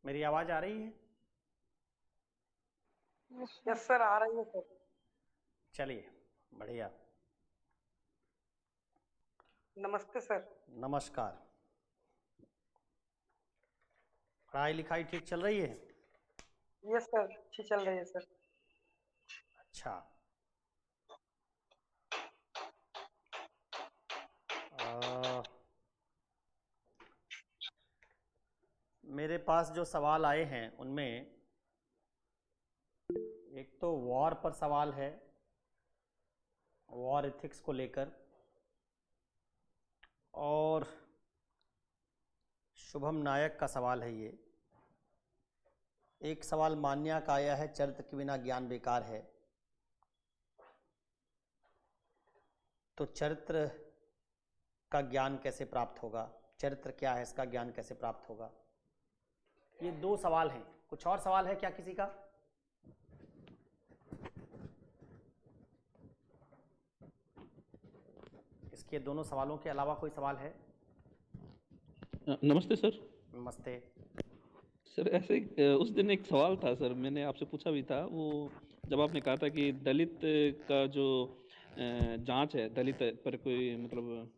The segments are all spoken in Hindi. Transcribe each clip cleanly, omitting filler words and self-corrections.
मेरी आवाज आ रही है? यस सर, आ रही है सर। चलिए, बढ़िया। नमस्ते सर। नमस्कार। पढ़ाई लिखाई ठीक चल रही है? यस सर, अच्छी चल रही है सर। अच्छा। अ, मेरे पास जो सवाल आए हैं उनमें एक तो वॉर पर सवाल है, वॉर एथिक्स को लेकर, और शुभम नायक का सवाल है ये। एक सवाल मान्या का आया है, चरित्र के बिना ज्ञान बेकार है। तो चरित्र का ज्ञान कैसे प्राप्त होगा, चरित्र क्या है इसका ज्ञान कैसे प्राप्त होगा? ये दो सवाल हैं। कुछ और सवाल है क्या किसी का? इसके दोनों सवालों के अलावा कोई सवाल है? नमस्ते सर। नमस्ते। सर ऐसे उस दिन एक सवाल था सर, मैंने आपसे पूछा भी था, वो जब आपने कहा था कि दलित का जो जांच है, दलित पर कोई मतलब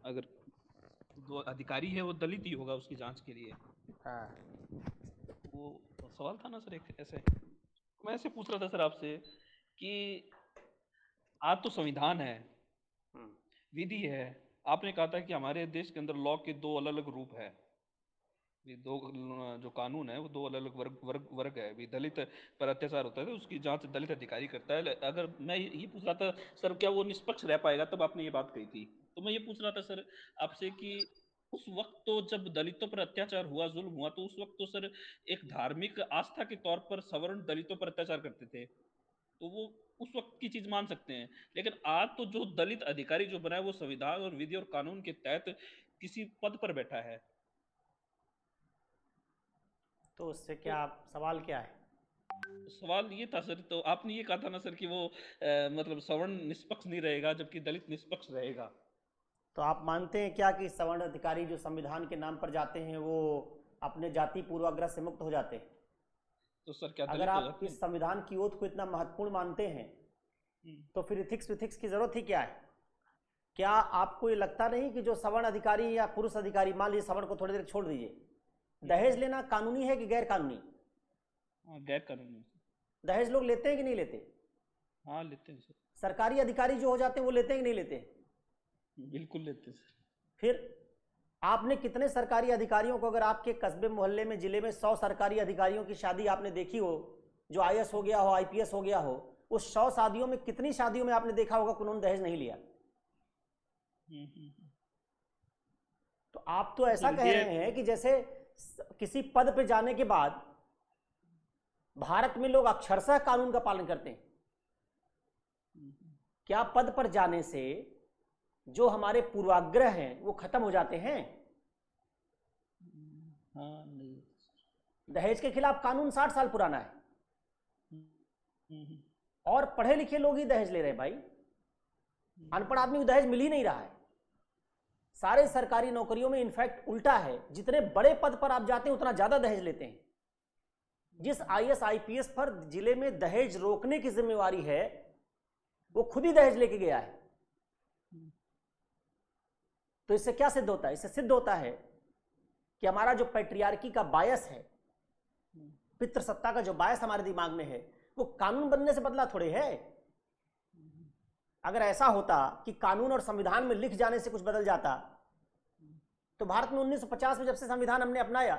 अगर जो अधिकारी है वो दलित ही होगा उसकी जांच के लिए। हाँ। वो सवाल था ना सर एक ऐसे। मैं ऐसे पूछ रहा था सर आपसे कि आज तो संविधान है, विधि है। आपने कहा था कि हमारे देश के अंदर लॉ के दो अलग अलग रूप है। ये दो जो कानून है वो दो अलग अलग वर्ग है। भी दलित पर अत्याचार होता है तो उसकी जांच दलित अधिकारी करता है। अगर मैं ये पूछ रहा था सर, क्या वो निष्पक्ष रह पाएगा? तब आपने ये बात कही थी, तो मैं ये पूछ रहा था सर आपसे कि उस वक्त तो जब दलितों पर अत्याचार हुआ, जुल्म हुआ, तो उस वक्त तो सर एक धार्मिक आस्था के तौर पर सवर्ण दलितों पर अत्याचार करते थे, तो वो उस वक्त की चीज मान सकते हैं। लेकिन आज तो जो दलित अधिकारी जो बना है वो संविधान और विधि और कानून के तहत किसी पद पर बैठा है। तो उससे तो क्या सवाल क्या है? सवाल ये था सर, तो आपने ये कहा था ना सर कि वो मतलब सवर्ण निष्पक्ष नहीं रहेगा जबकि दलित निष्पक्ष रहेगा। तो आप मानते हैं क्या कि सवर्ण अधिकारी जो संविधान के नाम पर जाते हैं वो अपने जाति पूर्वाग्रह से मुक्त हो जाते हैं? तो सर क्या अगर दलित हो आप जाते हैं? इस संविधान की ओथ को इतना महत्वपूर्ण मानते हैं तो फिर इथिक्स विथिक्स की जरूरत ही क्या है? क्या आपको ये लगता नहीं कि जो सवर्ण अधिकारी या पुरुष अधिकारी, मान लीजिए सवर्ण को थोड़ी देर छोड़ दीजिए, दहेज लेना कानूनी है कि गैर कानूनी? गैर कानूनी। दहेज लोग लेते हैं कि नहीं लेते? हाँ लेते हैं सर। सरकारी अधिकारी जो हो जाते हैं वो लेते हैं कि नहीं लेते? बिल्कुल लेते हैं सर। फिर आपने कितने सरकारी अधिकारियों को, अगर आपके कस्बे मोहल्ले में जिले में 100 सरकारी अधिकारियों की शादी आपने देखी हो, जो आईएएस हो गया हो, आईपीएस हो गया हो, उस 100 शादियों में कितनी शादियों में आपने देखा होगा कि उन्होंने दहेज नहीं लिया? तो आप तो ऐसा कह रहे हैं कि जैसे किसी पद पे जाने के बाद भारत में लोग अक्षरशः कानून का पालन करते हैं। क्या पद पर जाने से जो हमारे पूर्वाग्रह हैं वो खत्म हो जाते हैं? हाँ नहीं। दहेज के खिलाफ कानून 60 साल पुराना है और पढ़े लिखे लोग ही दहेज ले रहे हैं भाई। अनपढ़ आदमी को दहेज मिल ही नहीं रहा है। सारे सरकारी नौकरियों में इनफैक्ट उल्टा है, जितने बड़े पद पर आप जाते हैं उतना ज्यादा दहेज लेते हैं। जिस आईएएस आईपीएस पर जिले में दहेज रोकने की जिम्मेवारी है वो खुद ही दहेज लेके गया है। तो इससे क्या सिद्ध होता है? इससे सिद्ध होता है कि हमारा जो पैट्रियार्की का बायस है, पितृसत्ता का जो बायस हमारे दिमाग में है, वो कानून बनने से बदला थोड़े है। अगर ऐसा होता कि कानून और संविधान में लिख जाने से कुछ बदल जाता, तो भारत में 1950 में जब से संविधान हमने अपनाया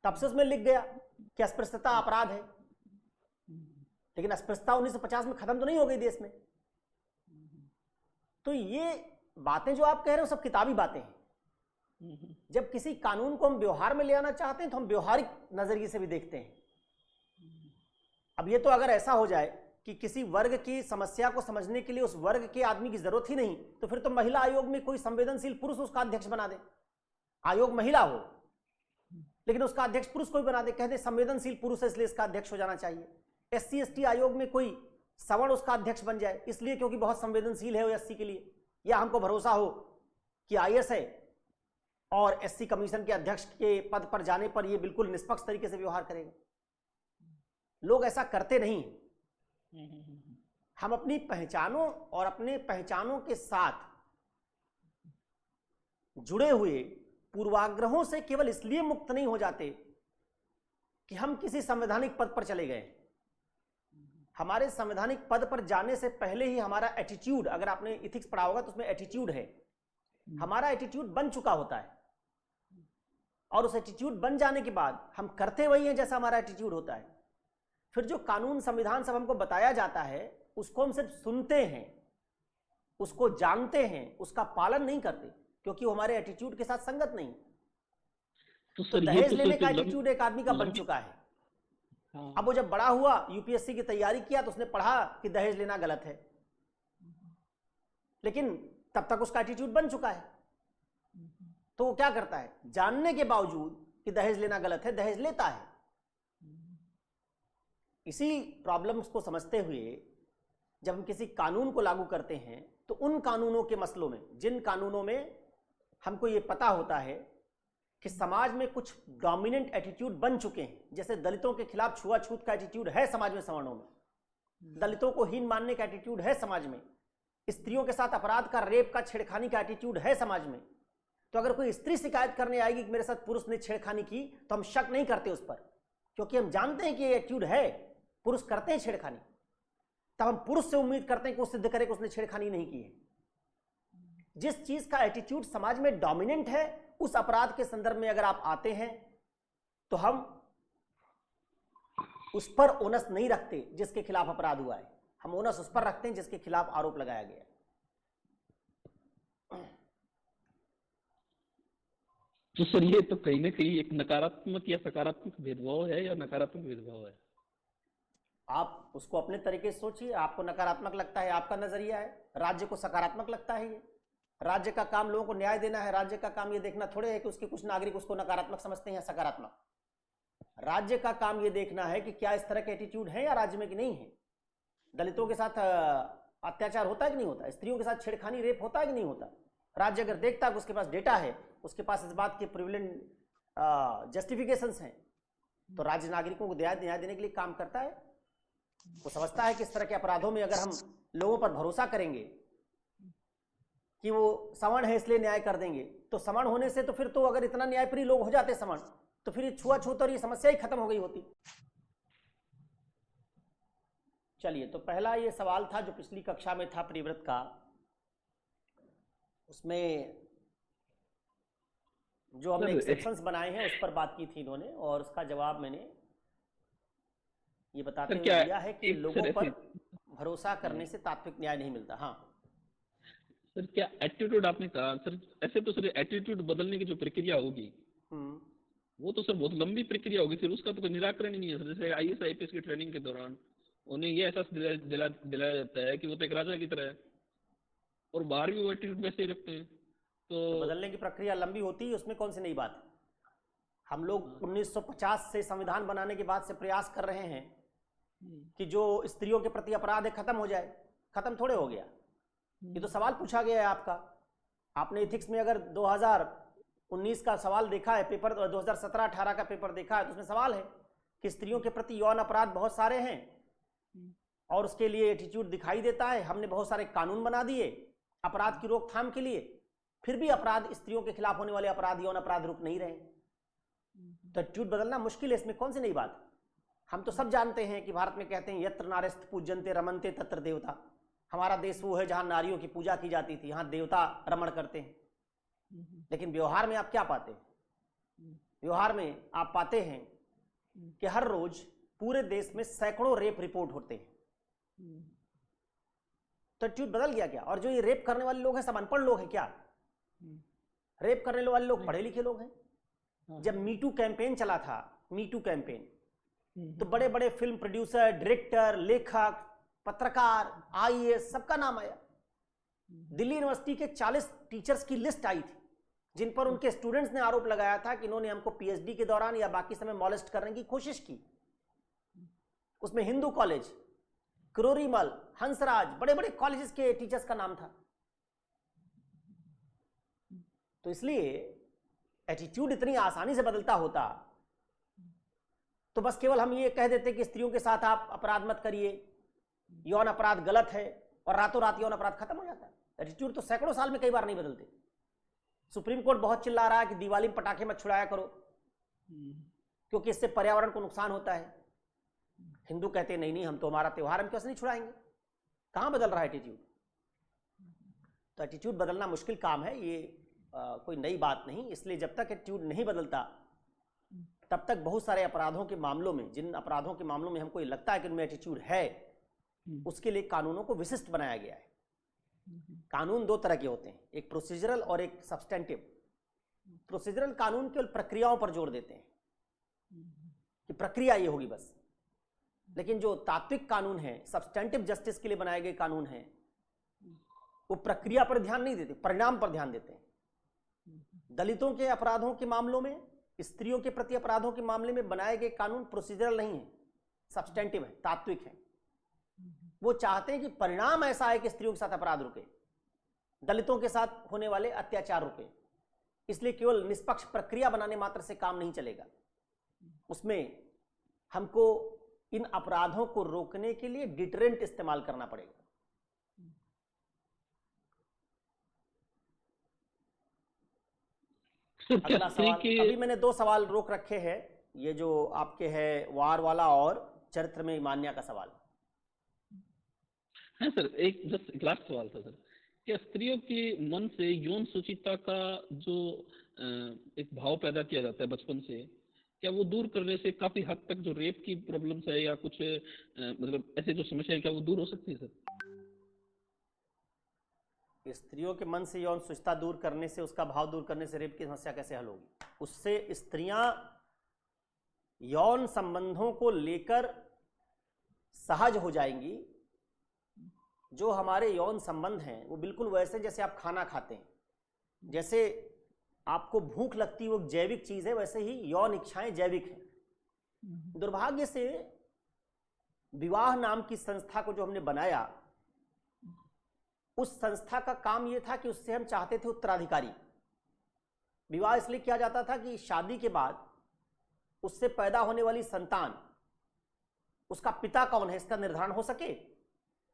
तब से उसमें लिख गया कि अस्पृश्यता अपराध है। लेकिन अस्पृश्यता 1950 में खत्म तो नहीं हो गई देश में। तो ये बातें जो आप कह रहे हो सब किताबी बातें हैं। जब किसी कानून को हम व्यवहार में ले आना चाहते हैं तो हम व्यवहारिक नजरिए से भी देखते हैं। अब ये तो अगर ऐसा हो जाए कि किसी वर्ग की समस्या को समझने के लिए उस वर्ग के आदमी की जरूरत ही नहीं, तो फिर तो महिला आयोग में कोई संवेदनशील पुरुष उसका अध्यक्ष बना दे। आयोग महिला हो लेकिन उसका अध्यक्ष पुरुष कोई बना दे, कह दे संवेदनशील पुरुष है इसलिए इसका अध्यक्ष हो जाना चाहिए। एससी एसटी आयोग में कोई सवर्ण उसका अध्यक्ष बन जाए इसलिए क्योंकि बहुत संवेदनशील है वो एससी के लिए, या हमको भरोसा हो कि आईएएस है और एससी कमीशन के अध्यक्ष के पद पर जाने पर ये बिल्कुल निष्पक्ष तरीके से व्यवहार करेगा। लोग ऐसा करते नहीं। हम अपनी पहचानों और अपने पहचानों के साथ जुड़े हुए पूर्वाग्रहों से केवल इसलिए मुक्त नहीं हो जाते कि हम किसी संवैधानिक पद पर चले गए। हमारे संवैधानिक पद पर जाने से पहले ही हमारा एटीट्यूड, अगर आपने इथिक्स पढ़ा होगा तो उसमें एटीट्यूड है, हमारा एटीट्यूड बन चुका होता है। और उस एटीट्यूड बन जाने के बाद हम करते वही हैं जैसा हमारा एटीट्यूड होता है। फिर जो कानून संविधान सब हमको बताया जाता है उसको हम सिर्फ सुनते हैं, उसको जानते हैं, उसका पालन नहीं करते, क्योंकि वो हमारे एटीट्यूड के साथ संगत नहीं। तो दहेज लेने का एटीट्यूड एक आदमी का बन चुका है। अब वो जब बड़ा हुआ, यूपीएससी की तैयारी किया, तो उसने पढ़ा कि दहेज लेना गलत है, लेकिन तब तक उसका एटीट्यूड बन चुका है। तो वो क्या करता है, जानने के बावजूद कि दहेज लेना गलत है, दहेज लेता है। इसी प्रॉब्लम्स को समझते हुए जब हम किसी कानून को लागू करते हैं तो उन कानूनों के मसलों में, जिन कानूनों में हमको ये पता होता है कि समाज में कुछ डोमिनेंट एटीट्यूड बन चुके हैं, जैसे दलितों के खिलाफ छुआछूत का एटीट्यूड है समाज में, सवर्णों में दलितों को हीन मानने का एटीट्यूड है समाज में, स्त्रियों के साथ अपराध का, रेप का, छेड़खानी का एटीट्यूड है समाज में। तो अगर कोई स्त्री शिकायत करने आएगी कि मेरे साथ पुरुष ने छेड़खानी की, तो हम शक नहीं करते उस पर, क्योंकि हम जानते हैं कि ये एटीट्यूड है, पुरुष करते हैं छेड़खानी। तब हम पुरुष से उम्मीद करते हैं कि वो सिद्ध करे कि उसने छेड़खानी नहीं की है। जिस चीज का एटीट्यूड समाज में डोमिनेंट है, उस अपराध के संदर्भ में अगर आप आते हैं तो हम उस पर ओनस नहीं रखते जिसके खिलाफ अपराध हुआ है, हम ओनस उस पर रखते हैं जिसके खिलाफ आरोप लगाया गया। तो सर ये तो कहीं ना कहीं एक नकारात्मक या सकारात्मक भेदभाव है, या नकारात्मक भेदभाव है? आप उसको अपने तरीके से सोचिए। आपको नकारात्मक लगता है, आपका नजरिया है, राज्य को सकारात्मक लगता है। ये राज्य का काम लोगों को न्याय देना है, राज्य का काम ये देखना थोड़े है कि उसके कुछ नागरिक उसको नकारात्मक समझते हैं या सकारात्मक। राज्य का काम ये देखना है कि क्या इस तरह के एटीट्यूड है या राज्य में कि नहीं है। दलितों के साथ अत्याचार होता है कि नहीं होता, स्त्रियों के साथ छेड़खानी, रेप होता है कि नहीं होता। राज्य अगर देखता है, उसके पास डेटा है, उसके पास इस बात के प्रिविलेंट जस्टिफिकेशंस हैं, तो राज्य नागरिकों को न्याय देने के लिए काम करता है। वो समझता है कि इस तरह के अपराधों में अगर हम लोगों पर भरोसा करेंगे कि वो सवर्ण है इसलिए न्याय कर देंगे, तो सवर्ण होने से तो फिर तो अगर इतना न्यायप्रिय लोग हो जाते सवर्ण, तो फिर ये छुआछूत और ये समस्या ही खत्म हो गई होती। चलिए, तो पहला ये सवाल था जो पिछली कक्षा में था प्रिव्रत का, उसमें जो हमने एक्सेप्शंस बनाए हैं उस पर बात की थी इन्होंने, और उसका जवाब मैंने ये बताते हुए दिया है कि लोगों पर भरोसा करने से तात्विक न्याय नहीं मिलता। हाँ सर, क्या एटीट्यूड आपने कहा सर, ऐसे तो सर एटीट्यूड बदलने की जो प्रक्रिया होगी वो तो सर बहुत लंबी प्रक्रिया होगी, फिर उसका तो कोई निराकरण ही नहीं है सर। जैसे आईएएस आईपीएस की ट्रेनिंग के दौरान उन्हें ये एहसास दिलाया जाता है कि वो तो एक राजा की तरह है, और बाहर भी वो एटीट्यूड वैसे ही रखते हैं। तो बदलने की प्रक्रिया लंबी होती है, उसमें कौन सी नई बात। हम लोग 1950 से संविधान बनाने के बाद से प्रयास कर रहे हैं कि जो स्त्रियों के प्रति अपराध है खत्म हो जाए। खत्म थोड़े हो गया, ये तो सवाल पूछा गया है आपका। आपने इथिक्स में अगर 2019 का सवाल देखा है, पेपर 2017-18 का पेपर देखा है, तो उसमें सवाल है कि स्त्रियों के प्रति यौन अपराध बहुत सारे हैं और उसके लिए एटीट्यूड दिखाई देता है। हमने बहुत सारे कानून बना दिए अपराध की रोकथाम के लिए, फिर भी अपराध, स्त्रियों के खिलाफ होने वाले अपराध, यौन अपराध रुक नहीं रहे। तो एटीट्यूड बदलना मुश्किल है, इसमें कौन सी नई बात। हम तो सब जानते हैं कि भारत में कहते हैं यत्र नार्यस्तु पूज्यन्ते रमन्ते तत्र देवता। हमारा देश वो है जहां नारियों की पूजा की जाती थी, यहाँ देवता रमण करते हैं। लेकिन व्यवहार में आप क्या पाते हैं? व्यवहार में आप पाते हैं कि हर रोज पूरे देश में सैकड़ों रेप रिपोर्ट होते हैं। तो एटीट्यूड बदल गया क्या? और जो ये रेप करने वाले लोग हैं सब अनपढ़ लोग हैं क्या? रेप करने वाले लोग पढ़े लिखे लोग हैं। जब मीटू कैंपेन चला था, मीटू कैंपेन, तो बड़े बड़े फिल्म प्रोड्यूसर, डायरेक्टर, लेखक, पत्रकार, आईएएस, सबका नाम आया। दिल्ली यूनिवर्सिटी के 40 टीचर्स की लिस्ट आई थी जिन पर उनके स्टूडेंट्स ने आरोप लगाया था कि इन्होंने हमको पीएचडी के दौरान या बाकी समय मॉलेस्ट करने की कोशिश की। उसमें हिंदू कॉलेज, क्रोरीमल, हंसराज, बड़े बड़े कॉलेजेस के टीचर्स का नाम था। तो इसलिए एटीट्यूड इतनी आसानी से बदलता होता तो बस केवल हम ये कह देते कि स्त्रियों के साथ आप अपराध मत करिए, यौन अपराध गलत है, और रातों रात यौन अपराध खत्म हो जाता है। एटीट्यूड तो सैकड़ों साल में कई बार नहीं बदलते। सुप्रीम कोर्ट बहुत चिल्ला रहा है कि दिवाली में पटाखे मत छुड़ाया करो क्योंकि इससे पर्यावरण को नुकसान होता है। हिंदू कहते नहीं नहीं, हम तो हमारा त्योहार हम कैसे नहीं छुड़ाएंगे। कहां बदल रहा है एटीट्यूड? तो एटीट्यूड बदलना मुश्किल काम है, ये कोई नई बात नहीं। इसलिए जब तक एटीट्यूड नहीं बदलता तब तक बहुत सारे अपराधों के मामलों में, जिन अपराधों के मामलों में हमको ये लगता है कि उनमें एटीट्यूड है, उसके लिए कानूनों को विशिष्ट बनाया गया है। कानून दो तरह के होते हैं, एक प्रोसीजरल और एक सब्सटेंटिव। प्रोसीजरल कानून केवल प्रक्रियाओं पर जोर देते हैं कि प्रक्रिया ये होगी बस, लेकिन जो तात्विक कानून है, सब्सटेंटिव जस्टिस के लिए बनाए गए कानून हैं, वो प्रक्रिया पर ध्यान नहीं देते, परिणाम पर ध्यान देते हैं। दलितों के अपराधों के मामलों में, स्त्रियों के प्रति अपराधों के मामले में बनाए गए कानून प्रोसीजरल नहीं है, सब्सटेंटिव है, तात्विक है। वो चाहते हैं कि परिणाम ऐसा है कि स्त्रियों के साथ अपराध रुके, दलितों के साथ होने वाले अत्याचार रुके। इसलिए केवल निष्पक्ष प्रक्रिया बनाने मात्र से काम नहीं चलेगा, उसमें हमको इन अपराधों को रोकने के लिए डिटरेंट इस्तेमाल करना पड़ेगा। अगला सवाल, अभी मैंने 2 सवाल रोक रखे हैं, ये जो आपके है वार वाला और चरित्र में ईमानिया का सवाल। हाँ सर, एक जस्ट लास्ट सवाल था सर, क्या स्त्रियों के मन से यौन सुचिता का जो एक भाव पैदा किया जाता है बचपन से, क्या वो दूर करने से काफी हद तक जो रेप की प्रॉब्लम्स है या कुछ मतलब ऐसे जो समस्या है, क्या वो दूर हो सकती है सर? स्त्रियों के मन से यौन सुचिता दूर करने से, उसका भाव दूर करने से रेप की समस्या कैसे हल होगी? उससे स्त्रियां यौन संबंधों को लेकर सहज हो जाएंगी। जो हमारे यौन संबंध हैं वो बिल्कुल वैसे जैसे आप खाना खाते हैं, जैसे आपको भूख लगती है वो जैविक चीज है, वैसे ही यौन इच्छाएं जैविक हैं। दुर्भाग्य से विवाह नाम की संस्था को जो हमने बनाया, उस संस्था का काम ये था कि उससे हम चाहते थे उत्तराधिकारी। विवाह इसलिए किया जाता था कि शादी के बाद उससे पैदा होने वाली संतान, उसका पिता कौन है इसका निर्धारण हो सके,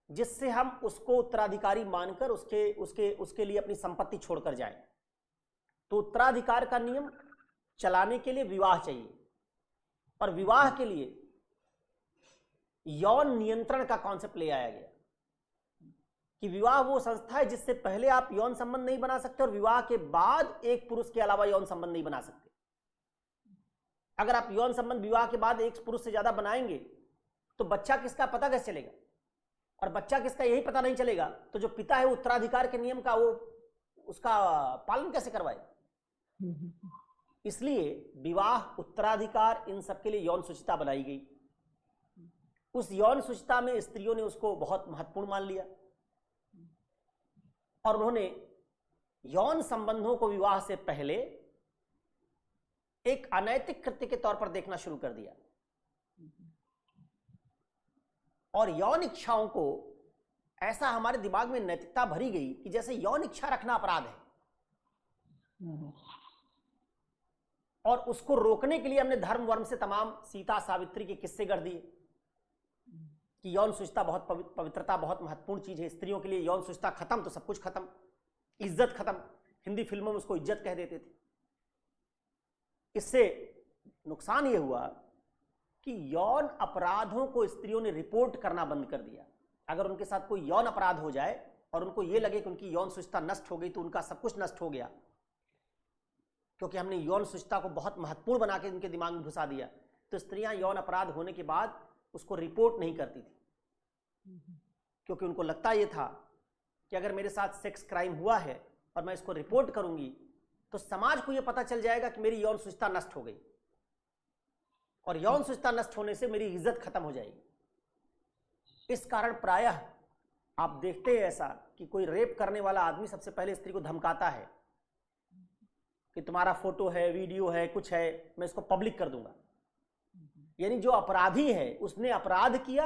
जिससे हम उसको उत्तराधिकारी मानकर उसके लिए अपनी संपत्ति छोड़कर जाएं। तो उत्तराधिकार का नियम चलाने के लिए विवाह चाहिए, और विवाह के लिए यौन नियंत्रण का कॉन्सेप्ट ले आया गया कि विवाह वो संस्था है जिससे पहले आप यौन संबंध नहीं बना सकते और विवाह के बाद एक पुरुष के अलावा यौन संबंध नहीं बना सकते। अगर आप यौन संबंध विवाह के बाद एक पुरुष से ज्यादा बनाएंगे तो बच्चा किसका पता कैसे चलेगा, और बच्चा किसका यही पता नहीं चलेगा तो जो पिता है वो उत्तराधिकार के नियम का वो उसका पालन कैसे करवाए। इसलिए विवाह, उत्तराधिकार, इन सबके लिए यौन सुचिता बनाई गई। उस यौन सुचिता में स्त्रियों ने उसको बहुत महत्वपूर्ण मान लिया और उन्होंने यौन संबंधों को विवाह से पहले एक अनैतिक कृत्य के तौर पर देखना शुरू कर दिया और यौन इच्छाओं को ऐसा हमारे दिमाग में नैतिकता भरी गई कि जैसे यौन इच्छा रखना अपराध है। और उसको रोकने के लिए हमने धर्म वर्म से तमाम सीता सावित्री के किस्से गढ़ दिए कि यौन सुचिता बहुत पवित्रता बहुत महत्वपूर्ण चीज है, स्त्रियों के लिए यौन सुचिता खत्म तो सब कुछ खत्म, इज्जत खत्म। हिंदी फिल्मों में उसको इज्जत कह देते थे। इससे नुकसान यह हुआ कि यौन अपराधों को स्त्रियों ने रिपोर्ट करना बंद कर दिया। अगर उनके साथ कोई यौन अपराध हो जाए और उनको यह लगे कि उनकी यौन सुचिता नष्ट हो गई तो उनका सब कुछ नष्ट हो गया, क्योंकि हमने यौन सुचिता को बहुत महत्वपूर्ण बना के उनके दिमाग में घुसा दिया। तो स्त्रियां यौन अपराध होने के बाद उसको रिपोर्ट नहीं करती थी, क्योंकि उनको लगता यह था कि अगर मेरे साथ सेक्स क्राइम हुआ है और मैं इसको रिपोर्ट करूंगी तो समाज को यह पता चल जाएगा कि मेरी यौन सुचिता नष्ट हो गई, और यौन सुचिता नष्ट होने से मेरी इज्जत खत्म हो जाएगी। इस कारण प्रायः आप देखते हैं ऐसा कि कोई रेप करने वाला आदमी सबसे पहले स्त्री को धमकाता है कि तुम्हारा फोटो है, वीडियो है, कुछ है, मैं इसको पब्लिक कर दूंगा। यानी जो अपराधी है उसने अपराध किया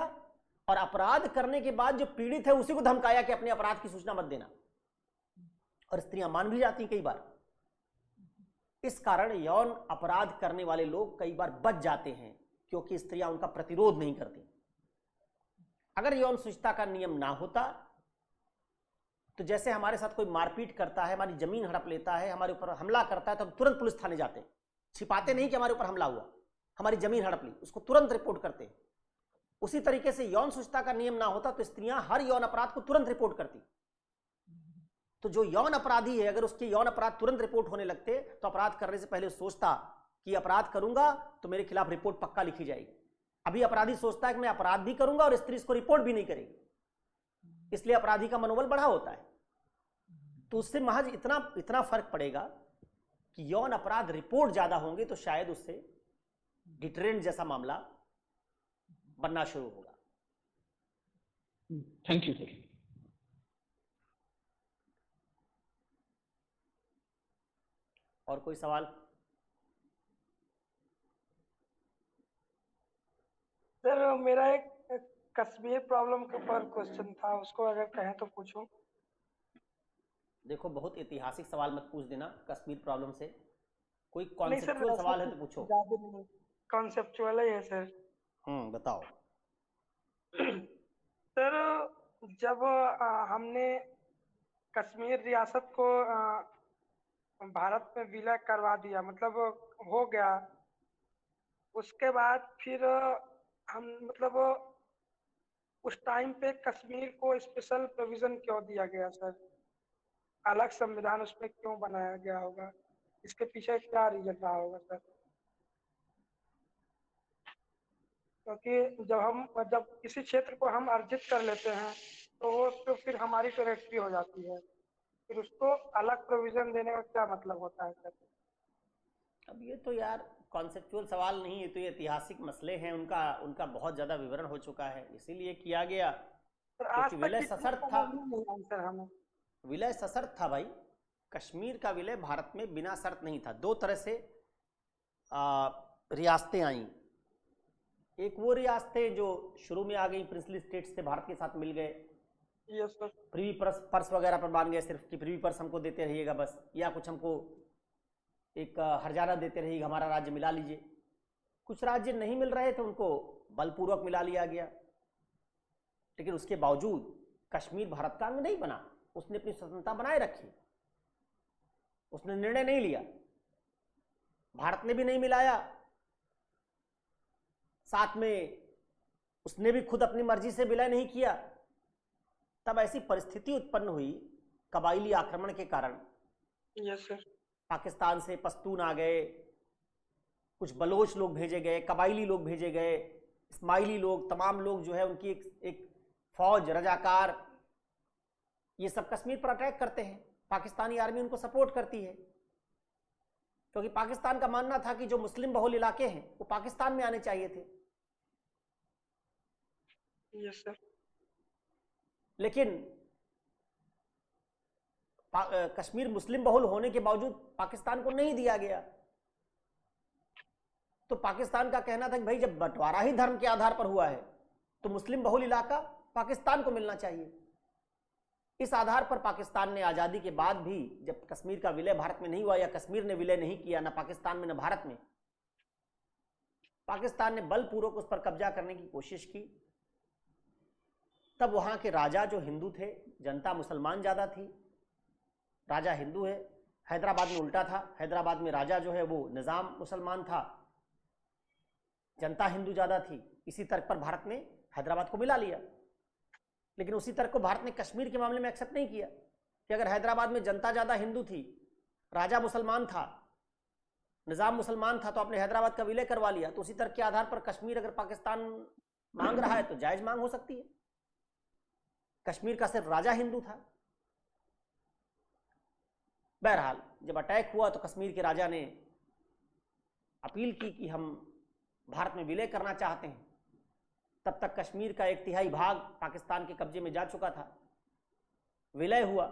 और अपराध करने के बाद जो पीड़ित है उसी को धमकाया कि अपने अपराध की सूचना मत देना, और स्त्रियां मान भी जाती कई बार। इस कारण यौन अपराध करने वाले लोग कई बार बच जाते हैं, क्योंकि स्त्रियां उनका प्रतिरोध नहीं करती। अगर यौन शुचिता का नियम ना होता तो जैसे हमारे साथ कोई मारपीट करता है, हमारी जमीन हड़प लेता है, हमारे ऊपर हमला करता है, तो हम तुरंत पुलिस थाने जाते हैं, छिपाते नहीं कि हमारे ऊपर हमला हुआ, हमारी जमीन हड़प ली, उसको तुरंत रिपोर्ट करते हैं। उसी तरीके से यौन शुचिता का नियम ना होता तो स्त्रियां हर यौन अपराध को तुरंत रिपोर्ट करती। तो जो यौन अपराधी है, अगर उसके यौन अपराध तुरंत रिपोर्ट होने लगते तो अपराध करने से पहले सोचता कि अपराध करूंगा तो मेरे खिलाफ रिपोर्ट पक्का लिखी जाएगी। अभी अपराधी सोचता है कि मैं अपराध भी करूंगा और स्त्री इसको रिपोर्ट भी नहीं करेगी, इसलिए अपराधी का मनोबल बढ़ा होता है। तो उससे महज इतना फर्क पड़ेगा कि यौन अपराध रिपोर्ट ज्यादा होंगे तो शायद उससे डिटरेंट जैसा मामला बनना शुरू होगा। Thank you sir. और कोई सवाल? सर मेरा एक कश्मीर प्रॉब्लम के ऊपर क्वेश्चन था, उसको अगर कहें तो पूछूं। देखो, बहुत ऐतिहासिक सवाल मत पूछ देना कश्मीर प्रॉब्लम से, कोई नहीं सर, कॉन्सेप्चुअल सवाल है तो पूछो। ज्यादा नहीं, कॉन्सेप्चुअल ही है सर। बताओ। सर जब हमने कश्मीर रियासत को भारत में विलय करवा दिया, मतलब हो गया, उसके बाद फिर हम मतलब उस टाइम पे कश्मीर को स्पेशल प्रोविजन क्यों दिया गया सर? अलग संविधान उसमें क्यों बनाया गया होगा? इसके पीछे क्या रीजन रहा होगा सर? क्योंकि जब किसी क्षेत्र को हम अर्जित कर लेते हैं तो वो तो फिर हमारी टेरिटरी हो जाती है, फिर उसको अलग प्रोविजन देने का क्या मतलब होता है सर? अब ये तो यार कॉन्सेप्चुअल सवाल नहीं है, तो ये ऐतिहासिक मसले हैं, उनका बहुत ज्यादा विवरण हो चुका है, इसीलिए किया गया। क्योंकि विलय सशर्त था, विलय सशर्त था भाई। कश्मीर का विलय भारत में बिना शर्त नहीं था। दो तरह से रियासतें आईं। एक वो रियासतें जो शुरू में आ गई, प्रिंसली स्टेट्स थे, भारत के साथ मिल गए, प्रिवी पर्स वगैरह पर मान गए सिर्फ कि प्रिवी पर्स हमको देते रहिएगा बस, या कुछ हमको एक हर्जाना देते रहिएगा, हमारा राज्य मिला लीजिए। कुछ राज्य नहीं मिल रहे थे, उनको बलपूर्वक मिला लिया गया। लेकिन उसके बावजूद कश्मीर भारत का अंग नहीं बना, उसने अपनी स्वतंत्रता बनाए रखी, उसने निर्णय नहीं लिया, भारत ने भी नहीं मिलाया, साथ में उसने भी खुद अपनी मर्जी से विलय नहीं किया। तब ऐसी परिस्थिति उत्पन्न हुई कबाइली आक्रमण के कारण। Yes sir. पाकिस्तान से पश्तून आ गए, कुछ बलोच लोग भेजे गए, कबाइली लोग भेजे गए, इस्माइली लोग, तमाम लोग जो है उनकी एक फौज, रजाकार, ये सब कश्मीर पर अटैक करते हैं। पाकिस्तानी आर्मी उनको सपोर्ट करती है, क्योंकि पाकिस्तान का मानना था कि जो मुस्लिम बहुल इलाके हैं वो पाकिस्तान में आने चाहिए थे। Yes sir. लेकिन कश्मीर मुस्लिम बहुल होने के बावजूद पाकिस्तान को नहीं दिया गया। तो पाकिस्तान का कहना था कि भाई जब बंटवारा ही धर्म के आधार पर हुआ है तो मुस्लिम बहुल इलाका पाकिस्तान को मिलना चाहिए। इस आधार पर पाकिस्तान ने आजादी के बाद भी, जब कश्मीर का विलय भारत में नहीं हुआ या कश्मीर ने विलय नहीं किया, ना पाकिस्तान में ना भारत में, पाकिस्तान ने बलपूर्वक उस पर कब्जा करने की कोशिश की। तब वहां के राजा जो हिंदू थे, जनता मुसलमान ज्यादा थी, राजा हिंदू है। हैदराबाद में उल्टा था, हैदराबाद में राजा जो है वो निजाम मुसलमान था, जनता हिंदू ज्यादा थी। इसी तर्क पर भारत ने हैदराबाद को मिला लिया। लेकिन उसी तर्क को भारत ने कश्मीर के मामले में एक्सेप्ट नहीं किया कि अगर हैदराबाद में जनता ज्यादा हिंदू थी, राजा मुसलमान था, निजाम मुसलमान था, तो आपने हैदराबाद का विलय करवा लिया, तो उसी तर्क के आधार पर कश्मीर अगर पाकिस्तान मांग रहा है तो जायज मांग हो सकती है। कश्मीर का सिर्फ राजा हिंदू था। बहरहाल जब अटैक हुआ तो कश्मीर के राजा ने अपील की कि हम भारत में विलय करना चाहते हैं। तब तक कश्मीर का 1/3 भाग पाकिस्तान के कब्जे में जा चुका था। विलय हुआ।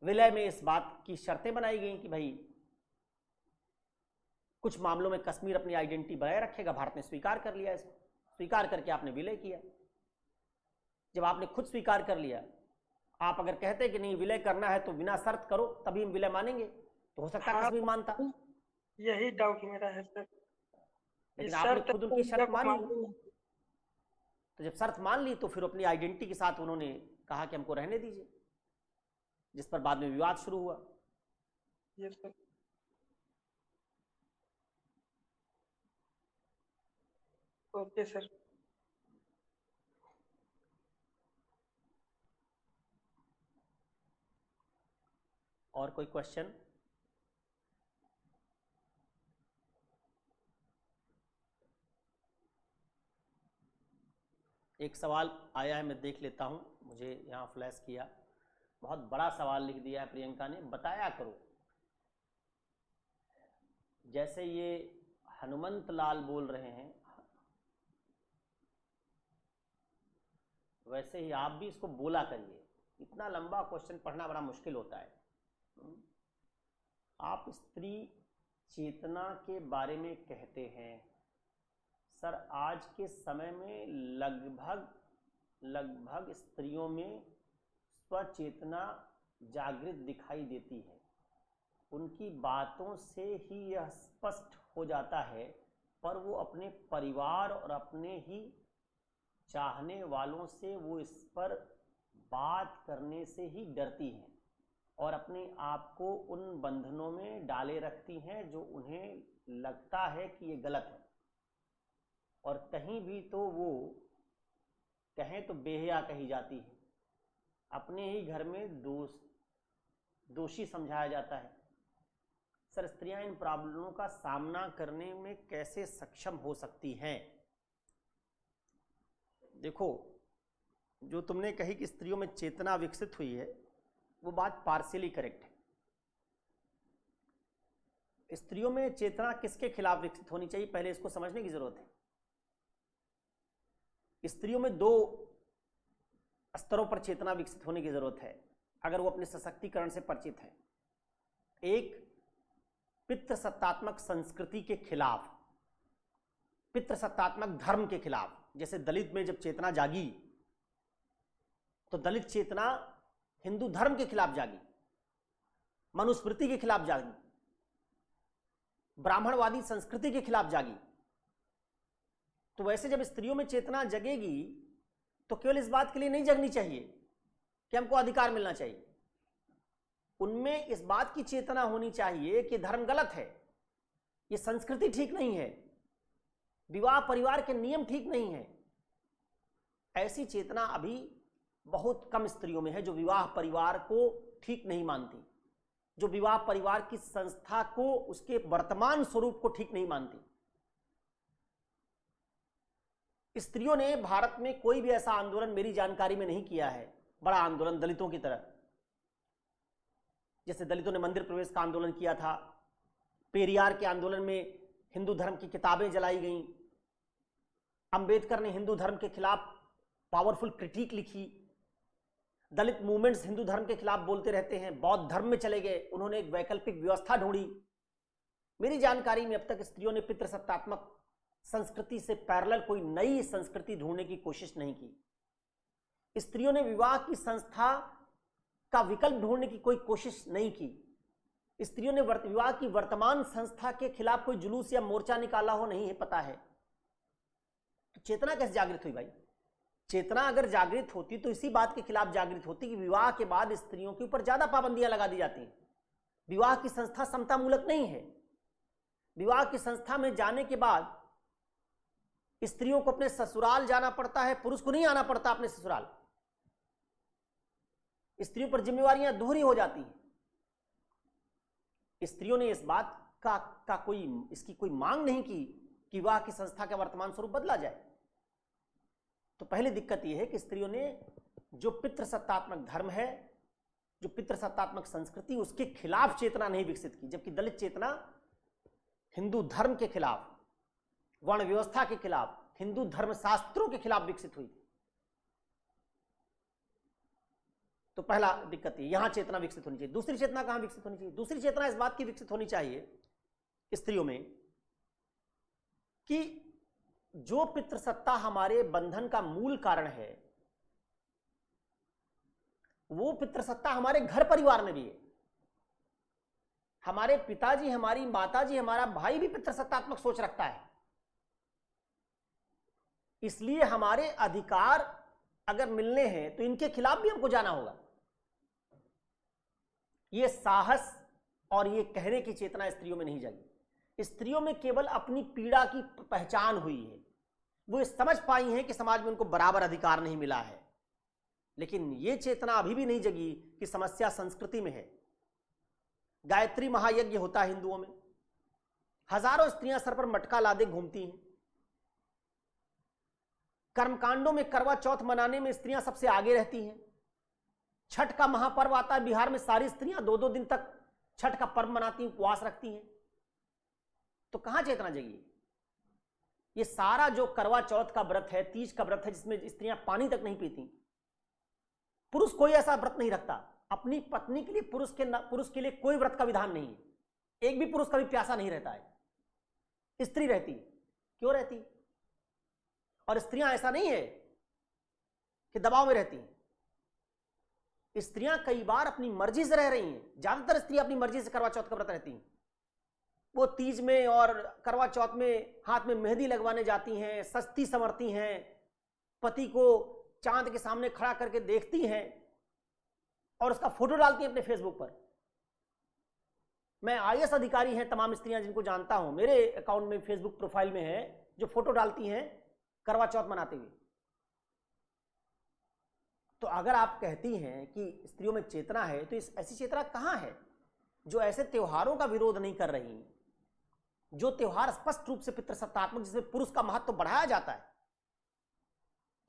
विलय में इस बात की शर्तें बनाई गई कि भाई कुछ मामलों में कश्मीर अपनी आइडेंटिटी बनाए रखेगा। भारत ने स्वीकार कर लिया इसको। स्वीकार करके आपने विलय किया। जब आपने खुद स्वीकार कर लिया, आप अगर कहते कि नहीं विलय करना है तो बिना शर्त करो, तभी हम विलय मानेंगे, तो हो सकता है हाँ, कश्मीर मानता, यही डाउट मेरा है सर। लेकिन ये आपने शर्त खुद तो उनकी इंडिया शर्त को मान ली। मालूम है। तो जब शर्त मान ली तो फिर अपनी आइडेंटिटी के साथ उन्होंने कहा कि हमको रहने दीजिए, जिस पर बाद में विवाद शुरू हुआ। ये सर ओके सर। और कोई क्वेश्चन? एक सवाल आया है, मैं देख लेता हूं, मुझे यहाँ फ्लैश किया। बहुत बड़ा सवाल लिख दिया है प्रियंका ने। बताया करो, जैसे ये हनुमंत लाल बोल रहे हैं वैसे ही आप भी इसको बोला करिए। इतना लंबा क्वेश्चन पढ़ना बड़ा मुश्किल होता है। आप स्त्री चेतना के बारे में कहते हैं सर, आज के समय में लगभग स्त्रियों में स्वचेतना जागृत दिखाई देती है। उनकी बातों से ही यह स्पष्ट हो जाता है, पर वो अपने परिवार और अपने ही चाहने वालों से वो इस पर बात करने से ही डरती हैं और अपने आप को उन बंधनों में डाले रखती हैं जो उन्हें लगता है कि ये गलत है, और कहीं भी तो वो कहें तो बेहया कही जाती है। अपने ही घर में दोषी समझाया जाता है। सर, स्त्रियां इन प्रॉब्लमों का सामना करने में कैसे सक्षम हो सकती हैं? देखो, जो तुमने कही कि स्त्रियों में चेतना विकसित हुई है, वो बात पार्शियली करेक्ट है। स्त्रियों में चेतना किसके खिलाफ विकसित होनी चाहिए, पहले इसको समझने की जरूरत है। स्त्रियों में दो स्तरों पर चेतना विकसित होने की जरूरत है, अगर वो अपने सशक्तिकरण से परिचित है। एक, पितृसत्तात्मक संस्कृति के खिलाफ, पितृसत्तात्मक धर्म के खिलाफ। जैसे दलित में जब चेतना जागी तो दलित चेतना हिंदू धर्म के खिलाफ जागी, मनुस्मृति के खिलाफ जागी, ब्राह्मणवादी संस्कृति के खिलाफ जागी। तो वैसे जब स्त्रियों में चेतना जगेगी तो केवल इस बात के लिए नहीं जगनी चाहिए कि हमको अधिकार मिलना चाहिए। उनमें इस बात की चेतना होनी चाहिए कि धर्म गलत है, ये संस्कृति ठीक नहीं है, विवाह परिवार के नियम ठीक नहीं है। ऐसी चेतना अभी बहुत कम स्त्रियों में है जो विवाह परिवार को ठीक नहीं मानती, जो विवाह परिवार की संस्था को, उसके वर्तमान स्वरूप को ठीक नहीं मानती। स्त्रियों ने भारत में कोई भी ऐसा आंदोलन मेरी जानकारी में नहीं किया है, बड़ा आंदोलन दलितों की तरह। जैसे दलितों ने मंदिर प्रवेश का आंदोलन किया था, पेरियार के आंदोलन में हिंदू धर्म की किताबें जलाई गईं, अंबेडकर ने हिंदू धर्म के खिलाफ पावरफुल क्रिटिक लिखी, दलित मूवमेंट्स हिंदू धर्म के खिलाफ बोलते रहते हैं, बौद्ध धर्म में चले गए, उन्होंने एक वैकल्पिक व्यवस्था ढूंढी। मेरी जानकारी में अब तक स्त्रियों ने पितृसत्तात्मक संस्कृति से पैरेलल कोई नई संस्कृति ढूंढने की कोशिश नहीं की। स्त्रियों ने विवाह की संस्था का विकल्प ढूंढने की कोई कोशिश नहीं की। स्त्रियों ने विवाह की वर्तमान संस्था के खिलाफ कोई जुलूस या मोर्चा निकाला हो, नहीं है पता है। तो चेतना कैसे जागृत हुई भाई? चेतना अगर जागृत होती तो इसी बात के खिलाफ जागृत होती कि विवाह के बाद स्त्रियों के ऊपर ज्यादा पाबंदियां लगा दी जाती हैं। विवाह की संस्था समता मूलक नहीं है। विवाह की संस्था में जाने के बाद स्त्रियों को अपने ससुराल जाना पड़ता है, पुरुष को नहीं आना पड़ता अपने ससुराल। स्त्रियों पर जिम्मेवारियां दोहरी हो जाती हैं। स्त्रियों ने इस बात का इसकी कोई मांग नहीं की कि विवाह की संस्था का वर्तमान स्वरूप बदला जाए। तो पहली दिक्कत यह है कि स्त्रियों ने जो पितृसत्तात्मक धर्म है, जो पितृसत्तात्मक संस्कृति, उसके खिलाफ चेतना नहीं विकसित की। जबकि दलित चेतना हिंदू धर्म के खिलाफ, वर्ण व्यवस्था के खिलाफ, हिंदू धर्म शास्त्रों के खिलाफ विकसित हुई थी। तो पहला दिक्कत है, यहां चेतना विकसित होनी चाहिए। दूसरी चेतना कहां विकसित होनी चाहिए? दूसरी चेतना इस बात की विकसित होनी चाहिए स्त्रियों में कि जो पितृसत्ता हमारे बंधन का मूल कारण है, वो पितृसत्ता हमारे घर परिवार में भी है। हमारे पिताजी, हमारी माताजी, हमारा भाई भी पितृसत्तात्मक सोच रखता है। इसलिए हमारे अधिकार अगर मिलने हैं तो इनके खिलाफ भी हमको जाना होगा। ये साहस और ये कहने की चेतना स्त्रियों में नहीं जगी। स्त्रियों में केवल अपनी पीड़ा की पहचान हुई है। वो समझ पाई हैं कि समाज में उनको बराबर अधिकार नहीं मिला है, लेकिन ये चेतना अभी भी नहीं जगी कि समस्या संस्कृति में है। गायत्री महायज्ञ होता है हिंदुओं में, हजारों स्त्रियां सर पर मटका लादे घूमती हैं। कर्मकांडों में करवा चौथ मनाने में स्त्रियां सबसे आगे रहती हैं। छठ का महापर्व आता है बिहार में, सारी स्त्रियां 2-2 दिन तक छठ का पर्व मनाती हैं, उपवास रखती हैं। तो कहां चेतना जगी? ये सारा जो करवा चौथ का व्रत है, तीज का व्रत है, जिसमें स्त्रियां पानी तक नहीं पीती, पुरुष कोई ऐसा व्रत नहीं रखता। अपनी पत्नी के लिए पुरुष के लिए कोई व्रत का विधान नहीं है। एक भी पुरुष कभी प्यासा नहीं रहता है, स्त्री रहती। क्यों रहती? और स्त्रियां ऐसा नहीं है कि दबाव में रहती हैं। स्त्रियां कई बार अपनी मर्जी से रह रही हैं। ज्यादातर स्त्रियां अपनी मर्जी से करवा चौथ का व्रत रहती हैं। वो तीज में और करवा चौथ में हाथ में मेहंदी लगवाने जाती हैं, सस्ती संवरती हैं, पति को चांद के सामने खड़ा करके देखती हैं और उसका फोटो डालती हैं अपने फेसबुक पर। मैं आईएएस अधिकारी हैं तमाम स्त्रियां जिनको जानता हूं, मेरे अकाउंट में फेसबुक प्रोफाइल में है, जो फोटो डालती हैं करवा चौथ मनाते हुए। तो अगर आप कहती हैं कि स्त्रियों में चेतना है, तो ऐसी चेतना कहां है जो ऐसे त्योहारों का विरोध नहीं कर रही, जो त्योहार स्पष्ट रूप से पितृसत्तात्मक, जिसमें पुरुष का महत्व बढ़ाया जाता है।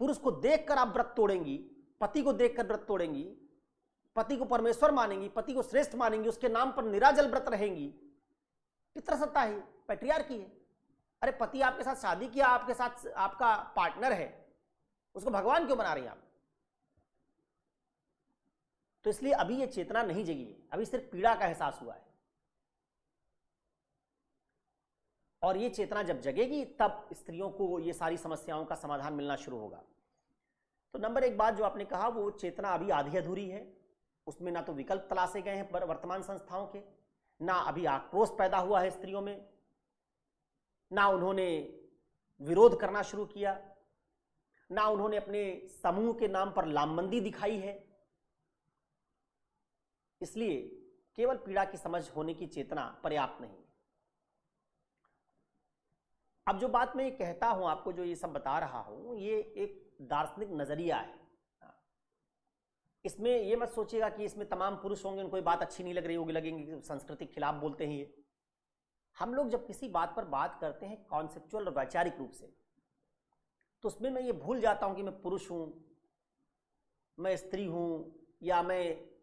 पुरुष को देखकर आप व्रत तोड़ेंगी, पति को देखकर व्रत तोड़ेंगी, पति को परमेश्वर मानेंगी, पति को श्रेष्ठ मानेंगी, उसके नाम पर निराजल व्रत रहेंगी। पितृसत्ता है, पैट्रियार्की है। अरे पति आपके साथ शादी किया, आपके साथ आपका पार्टनर है, उसको भगवान क्यों बना रही हैं आप? तो इसलिए अभी ये चेतना नहीं जगी है, अभी सिर्फ पीड़ा का एहसास हुआ है। और ये चेतना जब जगेगी तब स्त्रियों को ये सारी समस्याओं का समाधान मिलना शुरू होगा। तो नंबर 1 बात जो आपने कहा, वो चेतना अभी आधी अधूरी है। उसमें ना तो विकल्प तलाशे गए हैं वर्तमान संस्थाओं के, ना अभी आक्रोश पैदा हुआ है स्त्रियों में, ना उन्होंने विरोध करना शुरू किया, ना उन्होंने अपने समूह के नाम पर लामबंदी दिखाई है। इसलिए केवल पीड़ा की समझ होने की चेतना पर्याप्त नहीं। अब जो बात मैं ये कहता हूं आपको, जो ये सब बता रहा हूं, ये एक दार्शनिक नजरिया है। इसमें ये मत सोचिएगा कि इसमें तमाम पुरुष होंगे, उनको ये बात अच्छी नहीं लग रही होगी, लगेंगे कि संस्कृति के खिलाफ बोलते हैं ये। हम लोग जब किसी बात पर बात करते हैं कॉन्सेप्चुअल और वैचारिक रूप से, तो उसमें मैं ये भूल जाता हूं कि मैं पुरुष हूं, मैं स्त्री हूं, या मैं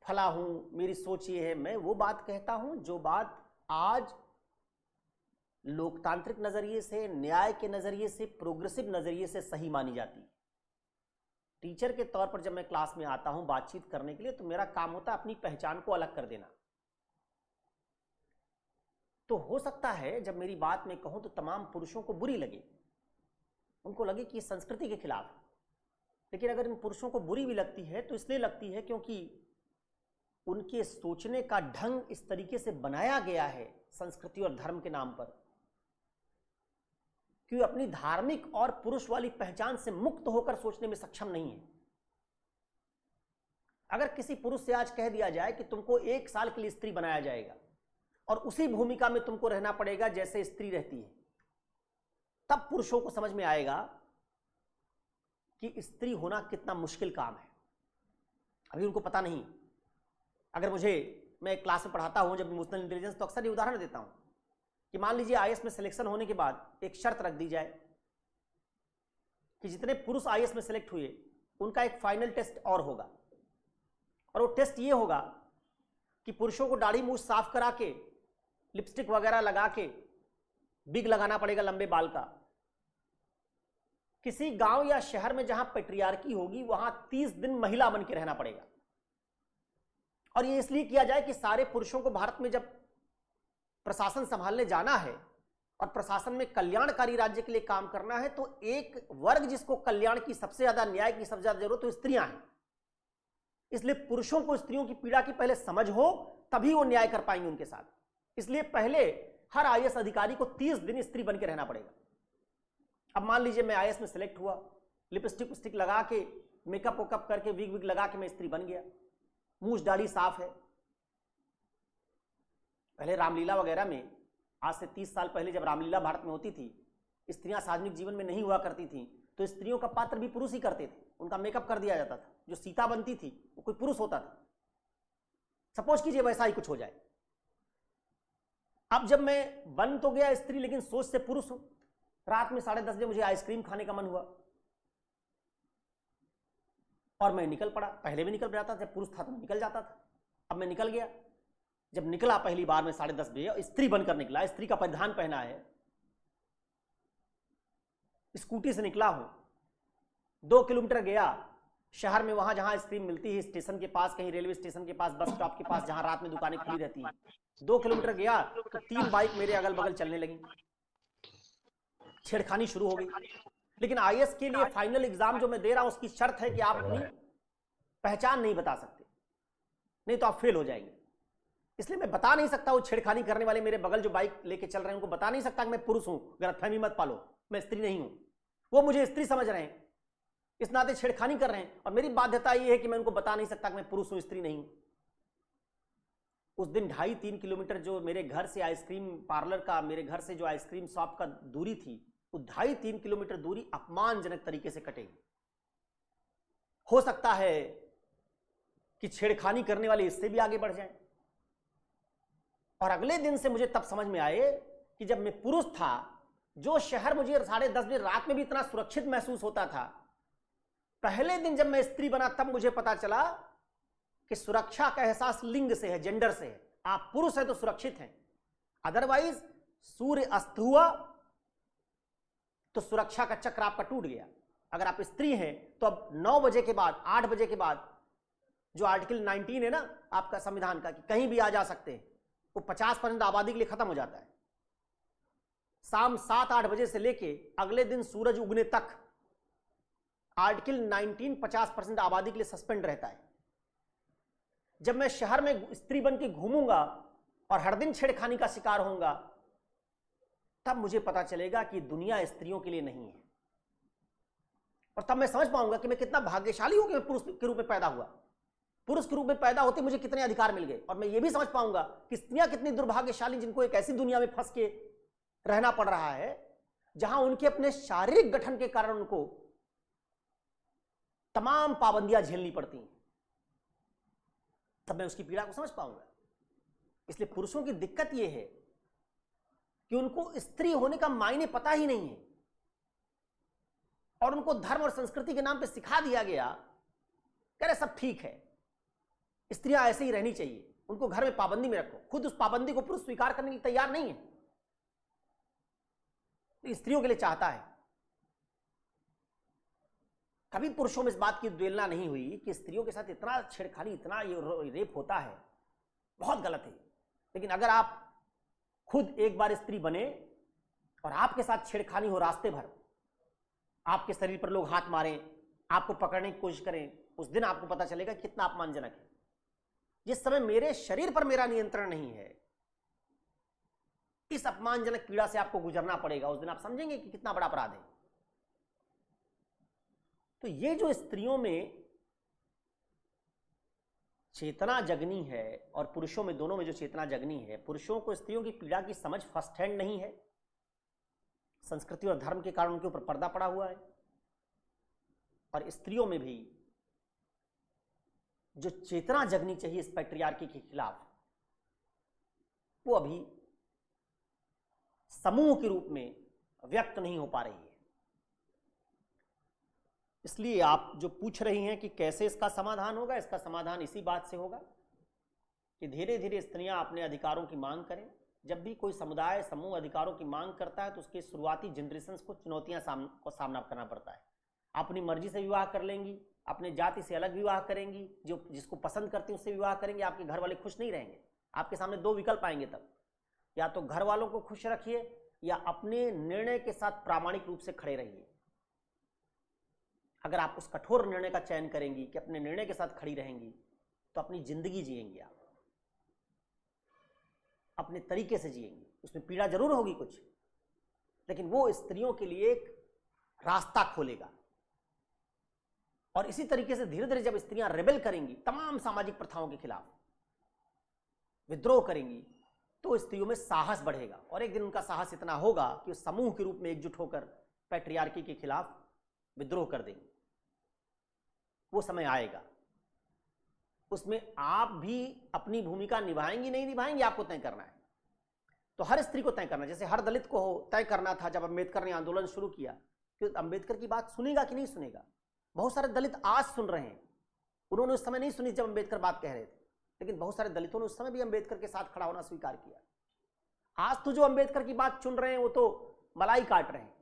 फला हूं, मेरी सोच ये है। मैं वो बात कहता हूं जो बात आज लोकतांत्रिक नजरिए से, न्याय के नजरिए से, प्रोग्रेसिव नजरिए से सही मानी जाती है। टीचर के तौर पर जब मैं क्लास में आता हूं बातचीत करने के लिए, तो मेरा काम होता है अपनी पहचान को अलग कर देना। तो हो सकता है जब मेरी बात मैं कहूं तो तमाम पुरुषों को बुरी लगे, उनको लगे कि संस्कृति के खिलाफ है। लेकिन अगर इन पुरुषों को बुरी भी लगती है तो इसलिए लगती है क्योंकि उनके सोचने का ढंग इस तरीके से बनाया गया है संस्कृति और धर्म के नाम पर, कि वे अपनी धार्मिक और पुरुष वाली पहचान से मुक्त होकर सोचने में सक्षम नहीं है। अगर किसी पुरुष से आज कह दिया जाए कि तुमको 1 साल के लिए स्त्री बनाया जाएगा और उसी भूमिका में तुमको रहना पड़ेगा जैसे स्त्री रहती है, तब पुरुषों को समझ में आएगा कि स्त्री होना कितना मुश्किल काम है। अभी उनको पता नहीं। अगर मैं एक क्लास में पढ़ाता हूं जब इमोशनल इंटेलिजेंस, तो अक्सर ये उदाहरण देता हूं कि मान लीजिए आईएएस में सिलेक्शन होने के बाद एक शर्त रख दी जाए कि जितने पुरुष आईएएस में सिलेक्ट हुए उनका एक फाइनल टेस्ट और होगा, और वो टेस्ट ये होगा कि पुरुषों को दाढ़ी मूछ साफ करा के, लिपस्टिक वगैरह लगा के, बिग लगाना पड़ेगा लंबे बाल का। किसी गांव या शहर में जहां पैट्रियार्की होगी वहां 30 दिन महिला बन के रहना पड़ेगा। और ये इसलिए किया जाए कि सारे पुरुषों को भारत में जब प्रशासन संभालने जाना है और प्रशासन में कल्याणकारी राज्य के लिए काम करना है, तो एक वर्ग जिसको कल्याण की सबसे ज्यादा, न्याय की सबसे ज्यादा जरूरत, तो स्त्रियां हैं। इसलिए पुरुषों को स्त्रियों की पीड़ा की पहले समझ हो, तभी वो न्याय कर पाएंगे उनके साथ। इसलिए पहले हर आईएएस अधिकारी को 30 दिन स्त्री बन के रहना पड़ेगा। अब मान लीजिए मैं आईएएस में सिलेक्ट हुआ, लिपस्टिक स्टिक लगा के, मेकअप वेकअप करके, विग विग लगा के मैं स्त्री बन गया, मूछ दाढ़ी साफ है। पहले रामलीला वगैरह में, आज से 30 साल पहले जब रामलीला भारत में होती थी, स्त्रियां सार्वजनिक जीवन में नहीं हुआ करती थी, तो स्त्रियों का पात्र भी पुरुष ही करते थे, उनका मेकअप कर दिया जाता था। जो सीता बनती थी वो कोई पुरुष होता था। सपोज कीजिए वैसा ही कुछ हो जाए। अब जब मैं बन तो गया स्त्री, लेकिन सोच से पुरुष हूं। रात में 10:30 बजे मुझे आइसक्रीम खाने का मन हुआ और मैं निकल पड़ा। पहले भी निकल जाता था, जब पुरुष था तो निकल जाता था। अब मैं निकल गया। जब निकला पहली बार मैं 10:30 बजे, स्त्री बनकर निकला, स्त्री का परिधान पहना है, स्कूटी से निकला हूं, 2 किलोमीटर गया शहर में, वहां जहां आइसक्रीम मिलती है, स्टेशन के पास, कहीं रेलवे स्टेशन के पास, बस स्टॉप के पास, जहां रात में दुकानें खुली रहती हैं। 2 किलोमीटर गया तो 3 बाइक मेरे अगल बगल चलने लगी, छेड़खानी शुरू हो गई। लेकिन आईएएस के लिए फाइनल एग्जाम जो मैं दे रहा हूं, उसकी शर्त है कि आप अपनी पहचान नहीं बता सकते, नहीं तो आप फेल हो जाएंगे। इसलिए मैं बता नहीं सकता, वो छेड़खानी करने वाले मेरे बगल जो बाइक लेके चल रहे हैं, उनको बता नहीं सकता कि मैं पुरुष हूं। गलतफहमी मत पालो, मैं स्त्री नहीं हूं। वो मुझे स्त्री समझ रहे हैं, इस नाते छेड़खानी कर रहे हैं, और मेरी बाध्यता ये है कि मैं उनको बता नहीं सकता कि मैं पुरुष हूं, स्त्री नहीं हूं। उस दिन 2.5-3 किलोमीटर जो मेरे घर से आइसक्रीम पार्लर का, मेरे घर से जो आइसक्रीम शॉप का दूरी थी, वो 2.5-3 किलोमीटर दूरी अपमानजनक तरीके से कटेगी। हो सकता है कि छेड़खानी करने वाले इससे भी आगे बढ़ जाएं। और अगले दिन से मुझे तब समझ में आए कि जब मैं पुरुष था, जो शहर मुझे 10:30 बजे रात में भी इतना सुरक्षित महसूस होता था, पहले दिन जब मैं स्त्री बना तब मुझे पता चला कि सुरक्षा का एहसास लिंग से है, जेंडर से है। आप पुरुष हैं तो सुरक्षित हैं, अदरवाइज सूर्य अस्त हुआ तो सुरक्षा का चक्र आपका टूट गया। अगर आप स्त्री हैं तो अब 9 बजे के बाद, 8 बजे के बाद, जो आर्टिकल 19 है ना आपका संविधान का, कि कहीं भी आ जा सकते हैं, वो 50% आबादी के लिए खत्म हो जाता है। शाम 7-8 बजे से लेके अगले दिन सूरज उगने तक आर्टिकल 19 50% आबादी के लिए सस्पेंड रहता है। जब मैं शहर में स्त्री बन के घूमूंगा और हर दिन छेड़खानी का शिकार होऊंगा, तब मुझे पता चलेगा कि दुनिया स्त्रियों के लिए नहीं है। और तब मैं समझ पाऊंगा कि मैं कितना भाग्यशाली हूं कि मैं पुरुष के रूप में पैदा हुआ। पुरुष के रूप में पैदा होते मुझे कितने अधिकार मिल गए। और मैं ये भी समझ पाऊंगा कि स्त्रियां कितनी दुर्भाग्यशाली, जिनको एक ऐसी दुनिया में फंस के रहना पड़ रहा है जहां उनके अपने शारीरिक गठन के कारण उनको तमाम पाबंदियां झेलनी पड़ती हैं। तब मैं उसकी पीड़ा को समझ पाऊंगा। इसलिए पुरुषों की दिक्कत यह है कि उनको स्त्री होने का मायने पता ही नहीं है, और उनको धर्म और संस्कृति के नाम पे सिखा दिया गया, कह रहे सब ठीक है, स्त्रियां ऐसे ही रहनी चाहिए, उनको घर में पाबंदी में रखो। खुद उस पाबंदी को पुरुष स्वीकार करने के लिए तैयार नहीं है, तो स्त्रियों के लिए चाहता है। कभी पुरुषों में इस बात की उद्वेलना नहीं हुई कि स्त्रियों के साथ इतना छेड़खानी, इतना ये रेप होता है, बहुत गलत है। लेकिन अगर आप खुद एक बार स्त्री बने और आपके साथ छेड़खानी हो रास्ते भर, आपके शरीर पर लोग हाथ मारें, आपको पकड़ने की कोशिश करें, उस दिन आपको पता चलेगा कितना अपमानजनक है। जिस समय मेरे शरीर पर मेरा नियंत्रण नहीं है, इस अपमानजनक पीड़ा से आपको गुजरना पड़ेगा, उस दिन आप समझेंगे कि कितना बड़ा अपराध है। तो ये जो स्त्रियों में चेतना जगनी है और पुरुषों में, दोनों में जो चेतना जगनी है, पुरुषों को स्त्रियों की पीड़ा की समझ फर्स्ट हैंड नहीं है, संस्कृति और धर्म के कारण उनके ऊपर पर्दा पड़ा हुआ है। और स्त्रियों में भी जो चेतना जगनी चाहिए इस पैट्रियार्की के खिलाफ, वो अभी समूह के रूप में व्यक्त नहीं हो पा रही है। इसलिए आप जो पूछ रही हैं कि कैसे इसका समाधान होगा, इसका समाधान इसी बात से होगा कि धीरे धीरे स्त्रियां अपने अधिकारों की मांग करें। जब भी कोई समुदाय, समूह अधिकारों की मांग करता है तो उसके शुरुआती जनरेशंस को चुनौतियां को सामना करना पड़ता है। अपनी मर्जी से विवाह कर लेंगी, अपने जाति से अलग विवाह करेंगी, जो जिसको पसंद करती है उससे विवाह करेंगे, आपके घर वाले खुश नहीं रहेंगे। आपके सामने 2 विकल्प आएंगे तब, या तो घर वालों को खुश रखिए या अपने निर्णय के साथ प्रामाणिक रूप से खड़े रहिए। अगर आप उस कठोर निर्णय का चयन करेंगी कि अपने निर्णय के साथ खड़ी रहेंगी, तो अपनी जिंदगी जिएंगी, आप अपने तरीके से जिएंगी। उसमें पीड़ा जरूर होगी कुछ, लेकिन वो स्त्रियों के लिए एक रास्ता खोलेगा। और इसी तरीके से धीरे धीरे जब स्त्रियां रेबेल करेंगी, तमाम सामाजिक प्रथाओं के खिलाफ विद्रोह करेंगी, तो स्त्रियों में साहस बढ़ेगा। और एक दिन उनका साहस इतना होगा कि वो समूह के रूप में एकजुट होकर पैट्रियार्की के खिलाफ विद्रोह कर देंगे। वो समय आएगा, उसमें आप भी अपनी भूमिका निभाएंगी नहीं निभाएंगी, आपको तय करना है। तो हर स्त्री को तय करना, जैसे हर दलित को तय करना था जब अंबेडकर ने आंदोलन शुरू किया कि अंबेडकर की बात सुनेगा कि नहीं सुनेगा। बहुत सारे दलित आज सुन रहे हैं, उन्होंने उस समय नहीं सुनी जब अंबेडकर बात कह रहे थे, लेकिन बहुत सारे दलितों ने उस समय भी अंबेडकर के साथ खड़ा होना स्वीकार किया। आज तो जो अंबेडकर की बात सुन रहे हैं वो तो मलाई काट रहे हैं,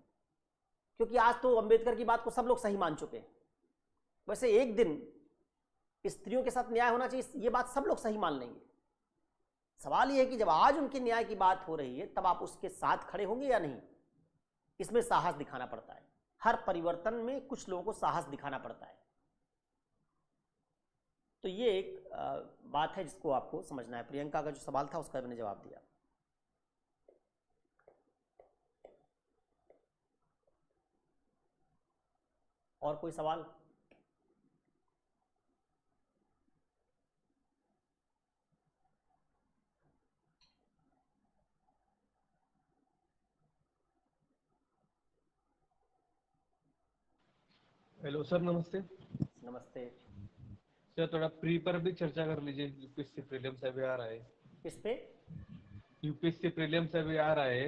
क्योंकि आज तो अंबेडकर की बात को सब लोग सही मान चुके हैं। वैसे एक दिन स्त्रियों के साथ न्याय होना चाहिए, ये बात सब लोग सही मान लेंगे। सवाल ये है कि जब आज उनके न्याय की बात हो रही है, तब आप उसके साथ खड़े होंगे या नहीं। इसमें साहस दिखाना पड़ता है। हर परिवर्तन में कुछ लोगों को साहस दिखाना पड़ता है। तो ये एक बात है जिसको आपको समझना है। प्रियंका का जो सवाल था उसका मैंने जवाब दिया। और कोई सवाल? हेलो सर, नमस्ते। नमस्ते सर, थोड़ा प्री पर भी चर्चा कर लीजिए। यूपीएससी प्रीलिम्स अभी आ रहा है। किस पे? यूपीएससी प्रीलिम्स अभी आ रहा है।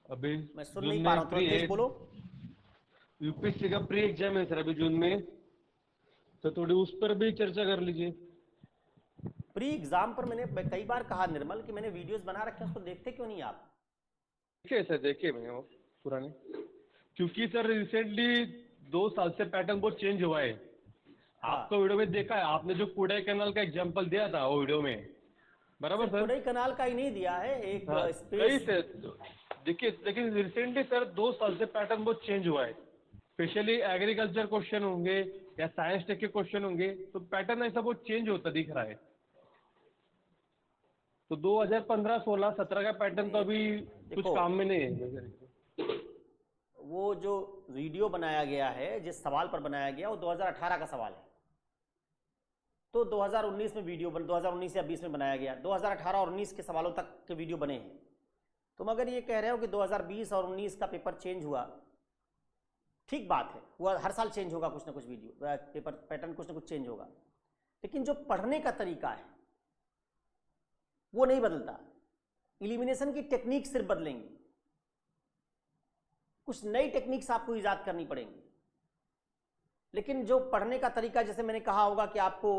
अभी मैं सुन नहीं पा रहा हूं, थोड़ा तेज बोलो। यूपीएससी का प्री एग्जाम है सर अभी जून में, तो थोड़ी उस पर भी चर्चा कर लीजिए। प्री एग्जाम पर मैंने कई बार कहा निर्मल कि मैंने वीडियोस बना रखे हैं, उसको देखते क्यों नहीं आप? देखिए सर, देखिए मैंने वो पुराने, क्योंकि सर रिसेंटली 2 साल से पैटर्न बहुत चेंज हुआ है। हाँ। आपका वीडियो में देखा है आपने, जो कोडाई कैनाल का एग्जाम्पल दिया था वो वीडियो में, बराबर सर? कोडाई कैनाल का ही नहीं दिया है, एक स्पेस। देखिए, लेकिन रिसेंटली सर 2 साल से पैटर्न बहुत चेंज हुआ है। स्पेशली एग्रीकल्चर क्वेश्चन होंगे या साइंस टेक के क्वेश्चन होंगे, तो पैटर्न ऐसा बहुत चेंज होता दिख रहा है। तो 2015, 16, 17 का पैटर्न तो अभी कुछ काम में नहीं है। वो जो वीडियो बनाया गया है, जिस सवाल पर बनाया गया, वो 2018 का सवाल है। तो 2019 में वीडियो 2019 या 20 में बनाया गया। 2018 और 19 के सवालों तक के वीडियो बने हैं। तुम अगर ये कह रहे हो कि 2020 और 19 का पेपर चेंज हुआ, ठीक बात है, हुआ। हर साल चेंज होगा कुछ ना कुछ वीडियो पेपर पैटर्न, कुछ ना कुछ चेंज होगा। लेकिन जो पढ़ने का तरीका है वो नहीं बदलता। इलिमिनेशन की टेक्निक सिर्फ बदलेंगी, कुछ नई टेक्निक्स आपको ईजाद करनी पड़ेंगी। लेकिन जो पढ़ने का तरीका, जैसे मैंने कहा होगा कि आपको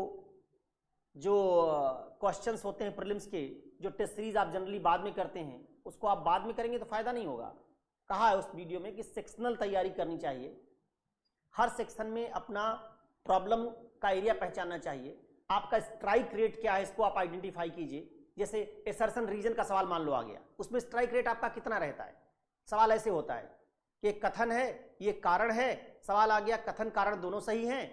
जो क्वेश्चंस होते हैं प्रीलिम्स के, जो टेस्ट सीरीज आप जनरली बाद में करते हैं, उसको आप बाद में करेंगे तो फायदा नहीं होगा। कहा है उस वीडियो में कि सेक्शनल तैयारी करनी चाहिए। हर सेक्शन में अपना प्रॉब्लम का एरिया पहचानना चाहिए। आपका स्ट्राइक रेट क्या है, इसको आप आइडेंटिफाई कीजिए। जैसे एसर्शन रीजन का सवाल मान लो आ गया, उसमें स्ट्राइक रेट आपका कितना रहता है? सवाल ऐसे होता है कि एक कथन है, ये कारण है, सवाल आ गया कथन कारण दोनों सही हैं,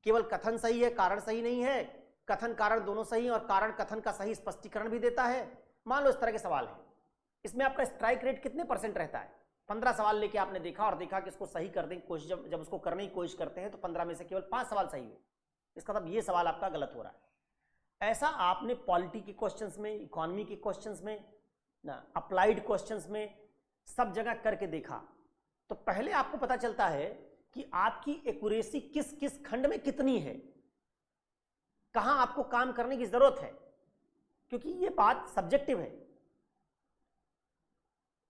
केवल कथन सही है, कारण सही नहीं है, कथन कारण दोनों सही हैं और कारण कथन का सही स्पष्टीकरण भी देता है। मान लो इस तरह के सवाल है। इसमें आपका स्ट्राइक रेट कितने % रहता है? 15 सवाल लेके आपने देखा और देखा कि इसको सही कर दें कोशिश, जब उसको करने की कोशिश करते हैं तो 15 में से केवल 5 सवाल सही हुए। इसका मतलब ये सवाल आपका गलत हो रहा है। ऐसा आपने पॉलिटी के क्वेश्चंस में, इकोनॉमी के क्वेश्चंस में ना, अप्लाइड क्वेश्चंस में, सब जगह करके देखा तो पहले आपको पता चलता है कि आपकी एक्यूरेसी किस किस खंड में कितनी है, कहां आपको काम करने की जरूरत है, क्योंकि ये बात सब्जेक्टिव है।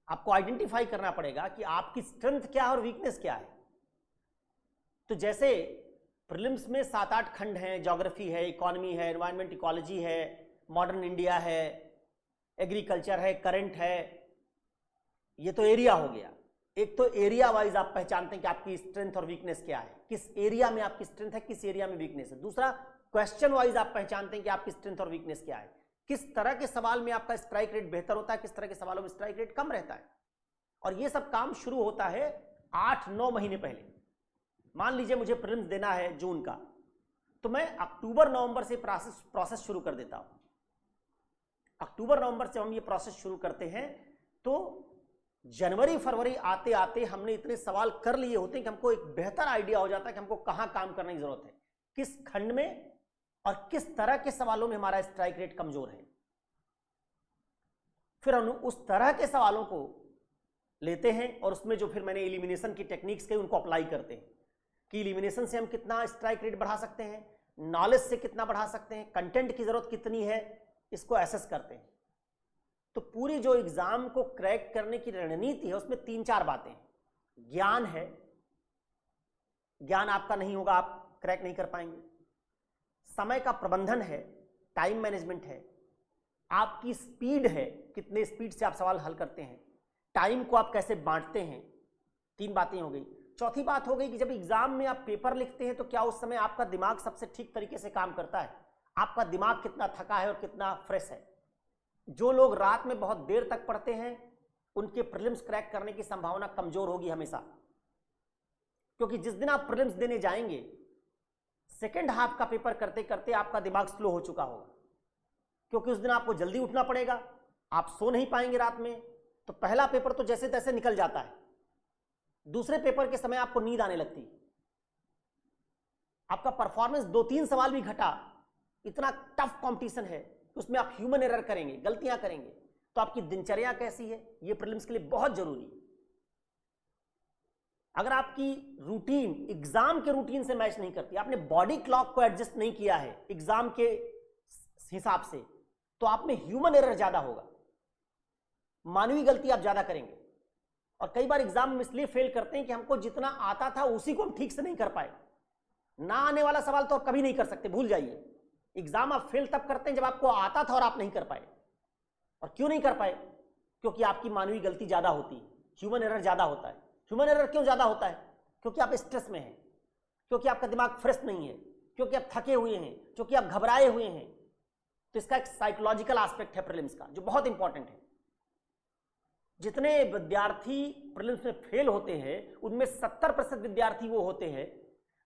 आपको आइडेंटिफाई करना पड़ेगा कि आपकी स्ट्रेंथ क्या है और वीकनेस क्या है। तो जैसे प्रीलिम्स में 7-8 खंड हैं, ज्योग्राफी है, इकोनॉमी है, एनवायरनमेंट इकोलॉजी है, मॉडर्न इंडिया है, एग्रीकल्चर है, करंट है, ये तो एरिया हो गया। एक तो एरिया वाइज आप पहचानते हैं कि आपकी स्ट्रेंथ और वीकनेस क्या है, किस एरिया में आपकी स्ट्रेंथ है, किस एरिया में वीकनेस है। दूसरा, क्वेश्चन वाइज आप पहचानते हैं कि आपकी स्ट्रेंथ और वीकनेस क्या है, किस तरह के सवाल में आपका स्ट्राइक रेट बेहतर होता है, किस तरह के सवालों में स्ट्राइक रेट कम रहता है। और ये सब काम शुरू होता है 8-9 महीने पहले। मान लीजिए मुझे प्रीलिम्स देना है जून का, तो मैं अक्टूबर नवंबर से प्रोसेस शुरू कर देता हूं। अक्टूबर नवंबर से हम ये प्रोसेस शुरू करते हैं तो जनवरी फरवरी आते आते हमने इतने सवाल कर लिए होते हैं कि हमको एक बेहतर आइडिया हो जाता है कि हमको कहां काम करने की जरूरत है, किस खंड में और किस तरह के सवालों में हमारा स्ट्राइक रेट कमजोर है। फिर हम उस तरह के सवालों को लेते हैं और उसमें जो फिर मैंने एलिमिनेशन की टेक्निक्स कही उनको अप्लाई करते हैं कि एलिमिनेशन से हम कितना स्ट्राइक रेट बढ़ा सकते हैं, नॉलेज से कितना बढ़ा सकते हैं, कंटेंट की जरूरत कितनी है, इसको एसेस करते हैं। तो पूरी जो एग्जाम को क्रैक करने की रणनीति है उसमें 3-4 बातें हैं। ज्ञान है, ज्ञान आपका नहीं होगा आप क्रैक नहीं कर पाएंगे। समय का प्रबंधन है, टाइम मैनेजमेंट है, आपकी स्पीड है, कितने स्पीड से आप सवाल हल करते हैं, टाइम को आप कैसे बांटते हैं। 3 बातें हो गई। चौथी बात हो गई कि जब एग्जाम में आप पेपर लिखते हैं तो क्या उस समय आपका दिमाग सबसे ठीक तरीके से काम करता है, आपका दिमाग कितना थका है और कितना फ्रेश है। जो लोग रात में बहुत देर तक पढ़ते हैं उनके प्रीलिम्स क्रैक करने की संभावना कमजोर होगी हमेशा, क्योंकि जिस दिन आप प्रीलिम्स देने जाएंगे सेकेंड हाफ का पेपर करते करते आपका दिमाग स्लो हो चुका होगा, क्योंकि उस दिन आपको जल्दी उठना पड़ेगा, आप सो नहीं पाएंगे रात में। तो पहला पेपर तो जैसे तैसे निकल जाता है, दूसरे पेपर के समय आपको नींद आने लगती, आपका परफॉर्मेंस 2-3 सवाल भी घटा, इतना टफ कंपटीशन है, उसमें आप ह्यूमन एरर करेंगे, गलतियां करेंगे, तो आपकी दिनचर्या कैसी है ये प्रीलिम्स के लिए बहुत जरूरी है। अगर आपकी रूटीन एग्जाम के रूटीन से मैच नहीं करती, आपने बॉडी क्लॉक को एडजस्ट नहीं किया है एग्जाम के हिसाब से, तो आप में ह्यूमन एरर ज्यादा होगा, मानवीय गलती आप ज्यादा करेंगे। और कई बार एग्जाम में इसलिए फेल करते हैं कि हमको जितना आता था उसी को हम ठीक से नहीं कर पाए। ना आने वाला सवाल तो आप कभी नहीं कर सकते, भूल जाइए। एग्जाम आप फेल तब करते हैं जब आपको आता था और आप नहीं कर पाए। और क्यों नहीं कर पाए? क्योंकि आपकी मानवीय गलती ज्यादा होती है, ह्यूमन एरर ज्यादा होता है। ह्यूमन एरर क्यों ज्यादा होता है? क्योंकि आप स्ट्रेस में हैं, क्योंकि आपका दिमाग फ्रेश नहीं है, क्योंकि आप थके हुए हैं, क्योंकि आप घबराए हुए हैं। तो इसका एक साइकोलॉजिकल एस्पेक्ट है प्रीलिम्स का, जो बहुत इंपॉर्टेंट है। जितने विद्यार्थी प्रीलिम्स में फेल होते हैं उनमें 70% विद्यार्थी वो होते हैं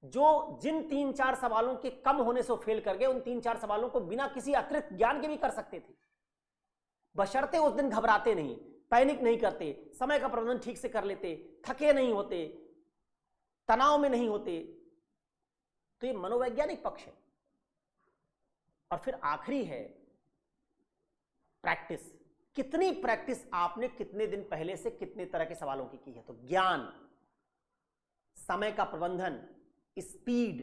जो जिन 3-4 सवालों के कम होने से फेल कर गए, उन 3-4 सवालों को बिना किसी अतिरिक्त ज्ञान के भी कर सकते थे, बशर्ते उस दिन घबराते नहीं, पैनिक नहीं करते, समय का प्रबंधन ठीक से कर लेते, थके नहीं होते, तनाव में नहीं होते। तो ये मनोवैज्ञानिक पक्ष है। और फिर आखिरी है प्रैक्टिस। कितनी प्रैक्टिस आपने कितने दिन पहले से कितने तरह के सवालों की है। तो ज्ञान, समय का प्रबंधन, स्पीड,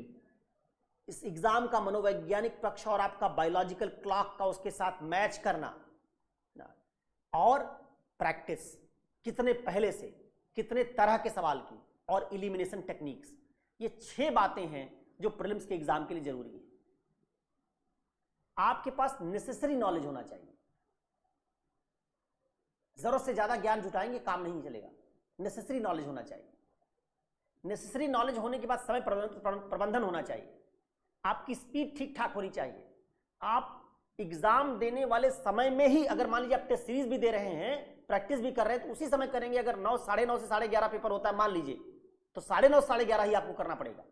इस एग्जाम का मनोवैज्ञानिक पक्ष और आपका बायोलॉजिकल क्लॉक का उसके साथ मैच करना, और प्रैक्टिस, कितने पहले से कितने तरह के सवाल की, और एलिमिनेशन टेक्निक्स। ये 6 बातें हैं जो प्रीलिम्स के एग्जाम के लिए जरूरी है। आपके पास नेसेसरी नॉलेज होना चाहिए। जरूरत से ज्यादा ज्ञान जुटाएंगे काम नहीं चलेगा। नेसेसरी नॉलेज होना चाहिए। नेसेसरी नॉलेज होने के बाद समय प्रबंधन होना चाहिए। आपकी स्पीड ठीक ठाक होनी चाहिए। आप एग्जाम देने वाले समय में ही, अगर मान लीजिए आप टेस्ट सीरीज भी दे रहे हैं, प्रैक्टिस भी कर रहे हैं, तो उसी समय करेंगे। अगर 9, 9:30 से 11:30 पेपर होता है मान लीजिए, तो 9:30 से 11:30 ही आपको करना पड़ेगा।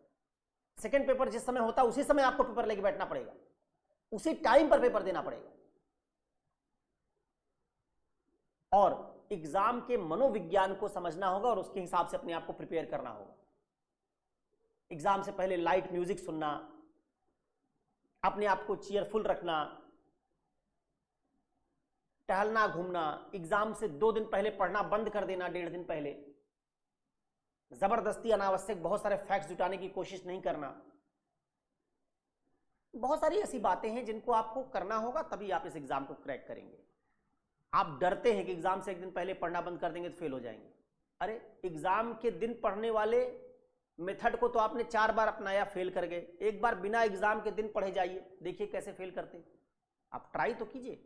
सेकंड पेपर जिस समय होता है उसी समय आपको पेपर लेके बैठना पड़ेगा, उसी टाइम पर पेपर देना पड़ेगा। और एग्जाम के मनोविज्ञान को समझना होगा और उसके हिसाब से अपने आप को प्रिपेयर करना होगा। एग्जाम से पहले लाइट म्यूजिक सुनना, अपने आप को चीयरफुल रखना, टहलना घूमना, एग्जाम से 2 दिन पहले पढ़ना बंद कर देना, 1.5 दिन पहले, जबरदस्ती अनावश्यक बहुत सारे फैक्ट्स जुटाने की कोशिश नहीं करना। बहुत सारी ऐसी बातें हैं जिनको आपको करना होगा, तभी आप इस एग्जाम को क्रैक करेंगे। आप डरते हैं कि एग्जाम से 1 दिन पहले पढ़ना बंद कर देंगे तो फेल हो जाएंगे। अरे एग्जाम के दिन पढ़ने वाले मेथड को तो आपने 4 बार अपनाया, फेल कर गए। एक बार बिना एग्जाम के दिन पढ़े जाइए, देखिए कैसे फेल करते। आप ट्राई तो कीजिए,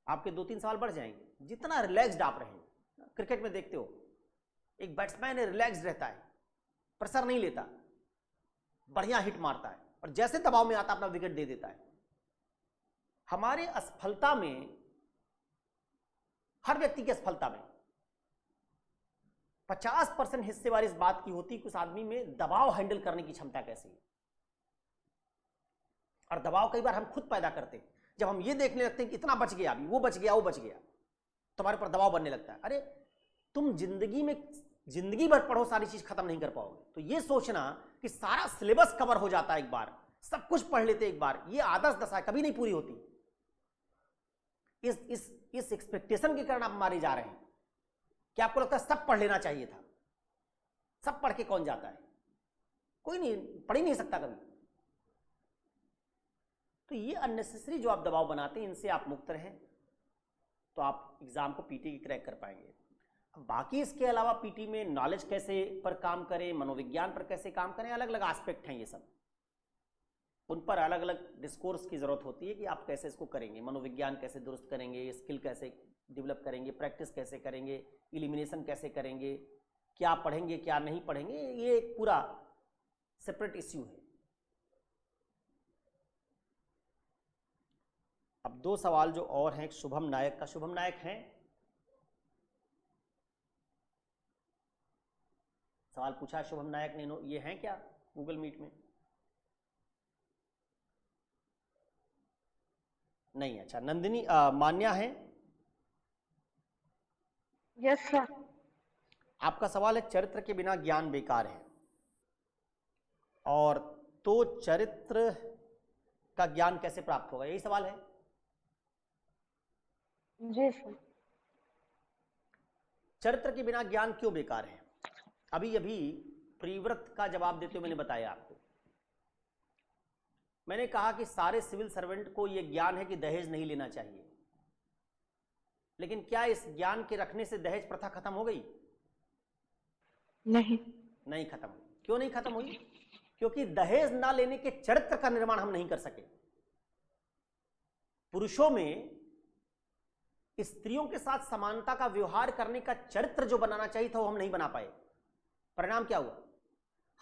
आपके 2-3 सवाल बढ़ जाएंगे। जितना रिलैक्स्ड आप रहेंगे, क्रिकेट में देखते हो एक बैट्समैन रिलैक्स्ड रहता है, प्रेशर नहीं लेता, बढ़िया हिट मारता है, और जैसे दबाव में आता अपना विकेट दे देता है। हमारे असफलता में, हर व्यक्ति की असफलता में 50% हिस्सेवार इस बात की होती कि उस आदमी में दबाव हैंडल करने की क्षमता कैसी है। और दबाव कई बार हम खुद पैदा करते हैं। जब हम ये देखने लगते हैं कि इतना बच गया, अभी वो बच गया, वो बच गया, तो हमारे पर दबाव बनने लगता है। अरे तुम जिंदगी भर पढ़ो, सारी चीज खत्म नहीं कर पाओगे। तो ये सोचना कि सारा सिलेबस कवर हो जाता है एक बार, सब कुछ पढ़ लेते एक बार, ये आदर्श दशा कभी नहीं पूरी होती। इस एक्सपेक्टेशन के कारण आप मारे जा रहे हैं कि आपको लगता है सब पढ़ लेना चाहिए था। सब पढ़ के कौन जाता है? कोई नहीं, पढ़ ही नहीं सकता कभी। तो ये अननेसेसरी जो आप दबाव बनाते हैं, इनसे आप मुक्त रहें, तो आप एग्जाम को पीटी की क्रैक कर पाएंगे। बाकी इसके अलावा पीटी में नॉलेज कैसे पर काम करें, मनोविज्ञान पर कैसे काम करें, अलग अलग एस्पेक्ट हैं ये सब। उन पर अलग अलग डिस्कोर्स की ज़रूरत होती है कि आप कैसे इसको करेंगे, मनोविज्ञान कैसे दुरुस्त करेंगे, स्किल कैसे डेवलप करेंगे, प्रैक्टिस कैसे करेंगे, इलिमिनेशन कैसे करेंगे, क्या पढ़ेंगे क्या नहीं पढ़ेंगे, ये एक पूरा सेपरेट इश्यू है। अब 2 सवाल जो और हैं, शुभम नायक का। शुभम नायक हैं? सवाल पूछा शुभम नायक ने, ये हैं क्या गूगल मीट में? नहीं, अच्छा। नंदिनी मान्या है? Yes sir. आपका सवाल है चरित्र के बिना ज्ञान बेकार है, और तो चरित्र का ज्ञान कैसे प्राप्त होगा, यही सवाल है? जी सर। चरित्र के बिना ज्ञान क्यों बेकार है? अभी प्रिव्रत का जवाब देते हुए मैंने बताया आपको। मैंने कहा कि सारे सिविल सर्वेंट को यह ज्ञान है कि दहेज नहीं लेना चाहिए, लेकिन क्या इस ज्ञान के रखने से दहेज प्रथा खत्म हो गई? नहीं खत्म हुई। क्यों नहीं खत्म हुई? क्योंकि दहेज ना लेने के चरित्र का निर्माण हम नहीं कर सके। पुरुषों में स्त्रियों के साथ समानता का व्यवहार करने का चरित्र जो बनाना चाहिए था, वो हम नहीं बना पाए। परिणाम क्या हुआ?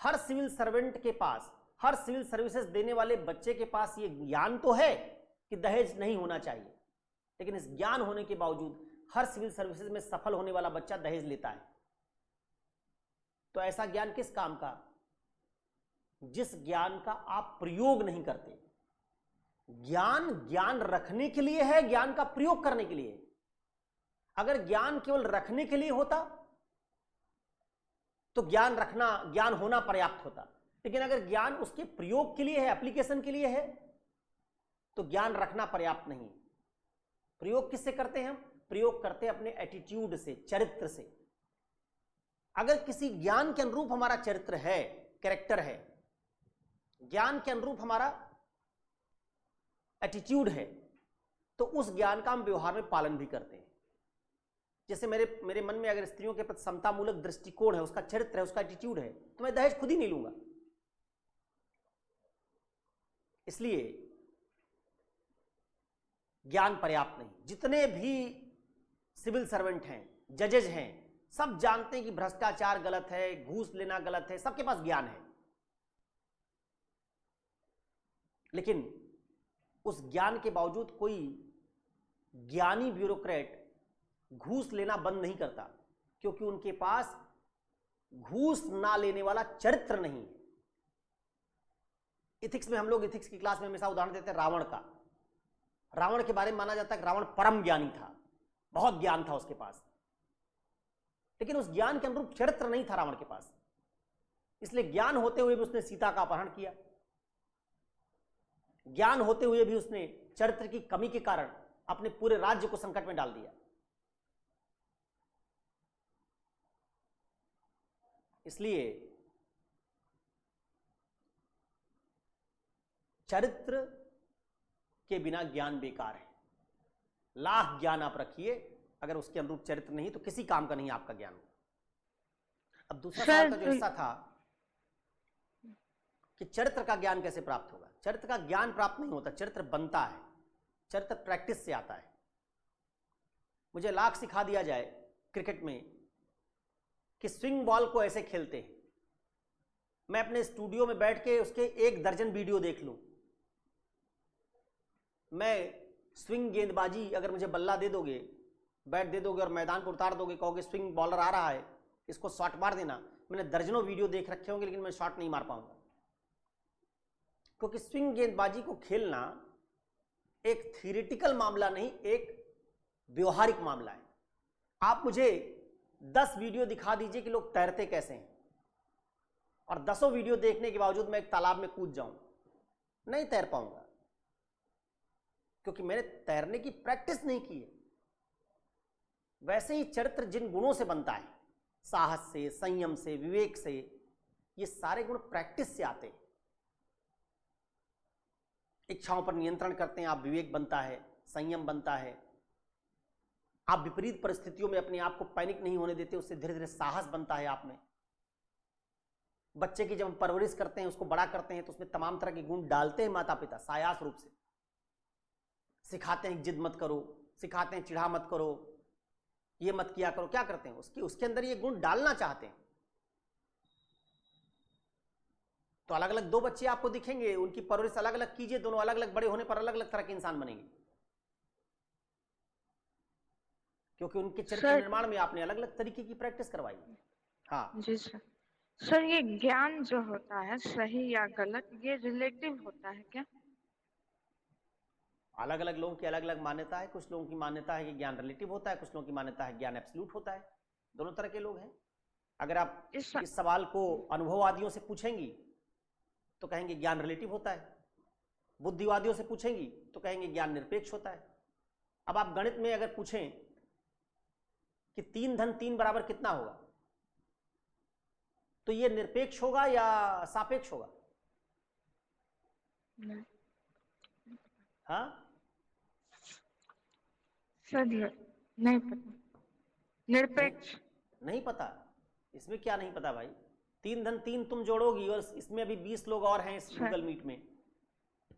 हर सिविल सर्वेंट के पास, हर सिविल सर्विसेज देने वाले बच्चे के पास ये ज्ञान तो है कि दहेज नहीं होना चाहिए, लेकिन इस ज्ञान होने के बावजूद हर सिविल सर्विसेज में सफल होने वाला बच्चा दहेज लेता है। तो ऐसा ज्ञान किस काम का? जिस ज्ञान का आप प्रयोग नहीं करते। ज्ञान रखने के लिए है, ज्ञान का प्रयोग करने के लिए। अगर ज्ञान केवल रखने के लिए होता तो ज्ञान होना पर्याप्त होता, लेकिन अगर ज्ञान उसके प्रयोग के लिए है, एप्लीकेशन के लिए है, तो ज्ञान रखना पर्याप्त नहीं। प्रयोग किससे करते हैं हम? प्रयोग करते हैं अपने एटीट्यूड से, चरित्र से। अगर किसी ज्ञान के अनुरूप हमारा चरित्र है, कैरेक्टर है, ज्ञान के अनुरूप हमारा एटीट्यूड है, तो उस ज्ञान का हम व्यवहार में पालन भी करते हैं। जैसे मेरे मन में अगर स्त्रियों के प्रति समतामूलक दृष्टिकोण है, उसका चरित्र है, उसका एटीट्यूड है, तो मैं दहेज खुद ही नहीं लूंगा। इसलिए ज्ञान पर्याप्त नहीं। जितने भी सिविल सर्वेंट हैं, जजेज हैं, सब जानते हैं कि भ्रष्टाचार गलत है, घूस लेना गलत है, सबके पास ज्ञान है, लेकिन उस ज्ञान के बावजूद कोई ज्ञानी ब्यूरोक्रेट घूस लेना बंद नहीं करता, क्योंकि उनके पास घूस ना लेने वाला चरित्र नहीं है। इथिक्स में हम लोग इथिक्स की क्लास में हमेशा उदाहरण देते हैं रावण का। रावण के बारे में माना जाता है कि रावण परम ज्ञानी था, बहुत ज्ञान था उसके पास, लेकिन उस ज्ञान के अनुरूप चरित्र नहीं था रावण के पास। इसलिए ज्ञान होते हुए भी उसने सीता का अपहरण किया। ज्ञान होते हुए भी उसने चरित्र की कमी के कारण अपने पूरे राज्य को संकट में डाल दिया। इसलिए चरित्र के बिना ज्ञान बेकार है। लाख ज्ञान आप रखिए, अगर उसके अनुरूप चरित्र नहीं तो किसी काम का नहीं आपका ज्ञान। अब दूसरा सवाल का जो हिस्सा था कि चरित्र का ज्ञान कैसे प्राप्त होगा। चरित्र का ज्ञान प्राप्त नहीं होता, चरित्र बनता है। चरित्र प्रैक्टिस से आता है। मुझे लाख सिखा दिया जाए क्रिकेट में कि स्विंग बॉल को ऐसे खेलते हैं, मैं अपने स्टूडियो में बैठ के उसके 1 दर्जन वीडियो देख लूं, मैं स्विंग गेंदबाजी, अगर मुझे बल्ला दे दोगे, बैट दे दोगे और मैदान पर उतार दोगे, कहोगे स्विंग बॉलर आ रहा है, इसको शॉट मार देना, मैंने दर्जनों वीडियो देख रखे होंगे, लेकिन मैं शॉट नहीं मार पाऊंगा। क्योंकि स्विंग गेंदबाजी को खेलना एक थियरिटिकल मामला नहीं, एक व्यवहारिक मामला है। आप मुझे 10 वीडियो दिखा दीजिए कि लोग तैरते कैसे हैं, और 10 वीडियो देखने के बावजूद मैं एक तालाब में कूद जाऊं, नहीं तैर पाऊंगा, क्योंकि मैंने तैरने की प्रैक्टिस नहीं की है। वैसे ही चरित्र जिन गुणों से बनता है, साहस से, संयम से, विवेक से, ये सारे गुण प्रैक्टिस से आते हैं। इच्छाओं पर नियंत्रण करते हैं आप, विवेक बनता है, संयम बनता है। आप विपरीत परिस्थितियों में अपने आप को पैनिक नहीं होने देते, उससे धीरे धीरे साहस बनता है आप में। बच्चे की जब हम परवरिश करते हैं, उसको बड़ा करते हैं, तो उसमें तमाम तरह के गुण डालते हैं माता पिता सायास रूप से। सिखाते हैं जिद मत करो, सिखाते हैं चिढ़ा मत करो, ये मत किया करो, क्या करते हैं उसके अंदर ये गुण डालना चाहते हैं। तो अलग अलग 2 बच्चे आपको दिखेंगे, उनकी परवरिश अलग अलग कीजिए, दोनों अलग अलग बड़े होने पर अलग अलग तरह के इंसान बनेंगे, क्योंकि उनके चरित्र निर्माण में आपने अलग अलग तरीके की प्रैक्टिस करवाई। हाँ जी सर। सर, ये ज्ञान जो होता है सही या गलत, ये रिलेटिव होता है क्या? अलग अलग लोगों की अलग अलग मान्यता है। कुछ लोगों की मान्यता है कि ज्ञान रिलेटिव होता है, कुछ लोगों की मान्यता है ज्ञान एब्सोल्यूट होता है। दोनों तरह के लोग हैं। अगर आप इस सवाल को अनुभववादियों से पूछेंगी तो कहेंगे ज्ञान रिलेटिव होता है, बुद्धिवादियों से पूछेंगी तो कहेंगे ज्ञान निरपेक्ष होता है। अब आप गणित में अगर पूछें कि 3 धन 3 बराबर कितना होगा, तो ये निरपेक्ष होगा या सापेक्ष होगा? हाँ सर, नहीं पता। निरपेक्ष नहीं पता। इसमें क्या नहीं पता भाई? 3 धन 3 तुम जोड़ोगी, और इसमें अभी 20 लोग और हैं इस गूगल मीट में,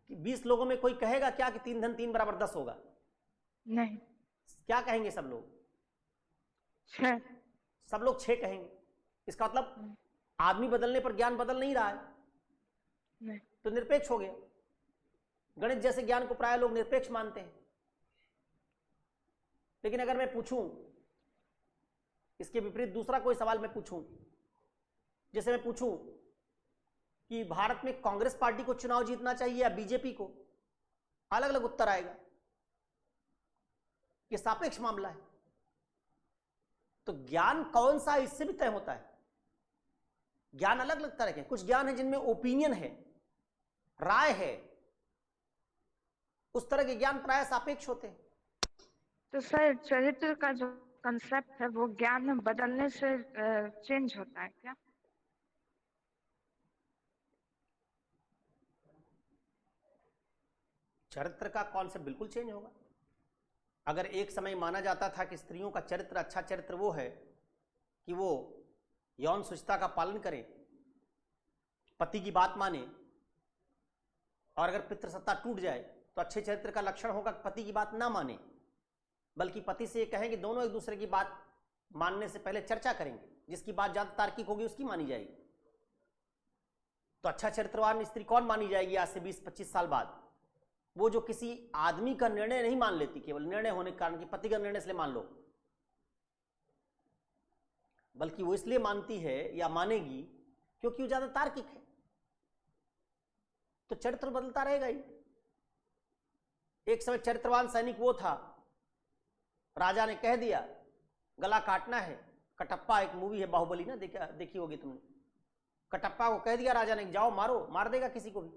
20 लोगों में कोई कहेगा क्या कि 3 धन 3 बराबर 10 होगा? नहीं। क्या कहेंगे सब लोग? 6। सब लोग 6 कहेंगे। इसका मतलब आदमी बदलने पर ज्ञान बदल नहीं रहा है, नहीं। तो निरपेक्ष हो गया। गणित जैसे ज्ञान को प्राय लोग निरपेक्ष मानते हैं। लेकिन अगर मैं पूछूं इसके विपरीत दूसरा कोई सवाल मैं पूछूं, जैसे मैं पूछूं कि भारत में कांग्रेस पार्टी को चुनाव जीतना चाहिए या बीजेपी को, अलग अलग उत्तर आएगा। यह सापेक्ष मामला है। तो ज्ञान कौन सा है इससे भी तय होता है। ज्ञान अलग अलग तरह के, कुछ ज्ञान है जिनमें ओपिनियन है, राय है, उस तरह के ज्ञान प्राय सापेक्ष होते हैं। तो सर, चरित्र का जो कंसेप्ट है वो ज्ञान में बदलने से चेंज होता है क्या? चरित्र का कॉन्सेप्ट बिल्कुल चेंज होगा। अगर एक समय माना जाता था कि स्त्रियों का चरित्र, अच्छा चरित्र वो है कि वो यौन शुचिता का पालन करें, पति की बात माने, और अगर पितृसत्ता टूट जाए तो अच्छे चरित्र का लक्षण होगा कि पति की बात ना माने, बल्कि पति से ये कहें कि दोनों एक दूसरे की बात मानने से पहले चर्चा करेंगे, जिसकी बात ज्यादा तार्किक होगी उसकी मानी जाएगी। तो अच्छा चरित्रवान स्त्री कौन मानी जाएगी आज से 20-25 साल बाद? वो जो किसी आदमी का निर्णय नहीं मान लेती, केवल निर्णय होने के कारण कि पति का निर्णय इसलिए मान लो, बल्कि वो इसलिए मानती है या मानेगी क्योंकि वो ज्यादा तार्किक है। तो चरित्र बदलता रहेगा ही। एक समय चरित्रवान सैनिक वो था, राजा ने कह दिया गला काटना है। कटप्पा एक मूवी है बाहुबली ना, देखी होगी तुमने। कटप्पा को कह दिया राजा ने, जाओ मारो, मार देगा किसी को भी।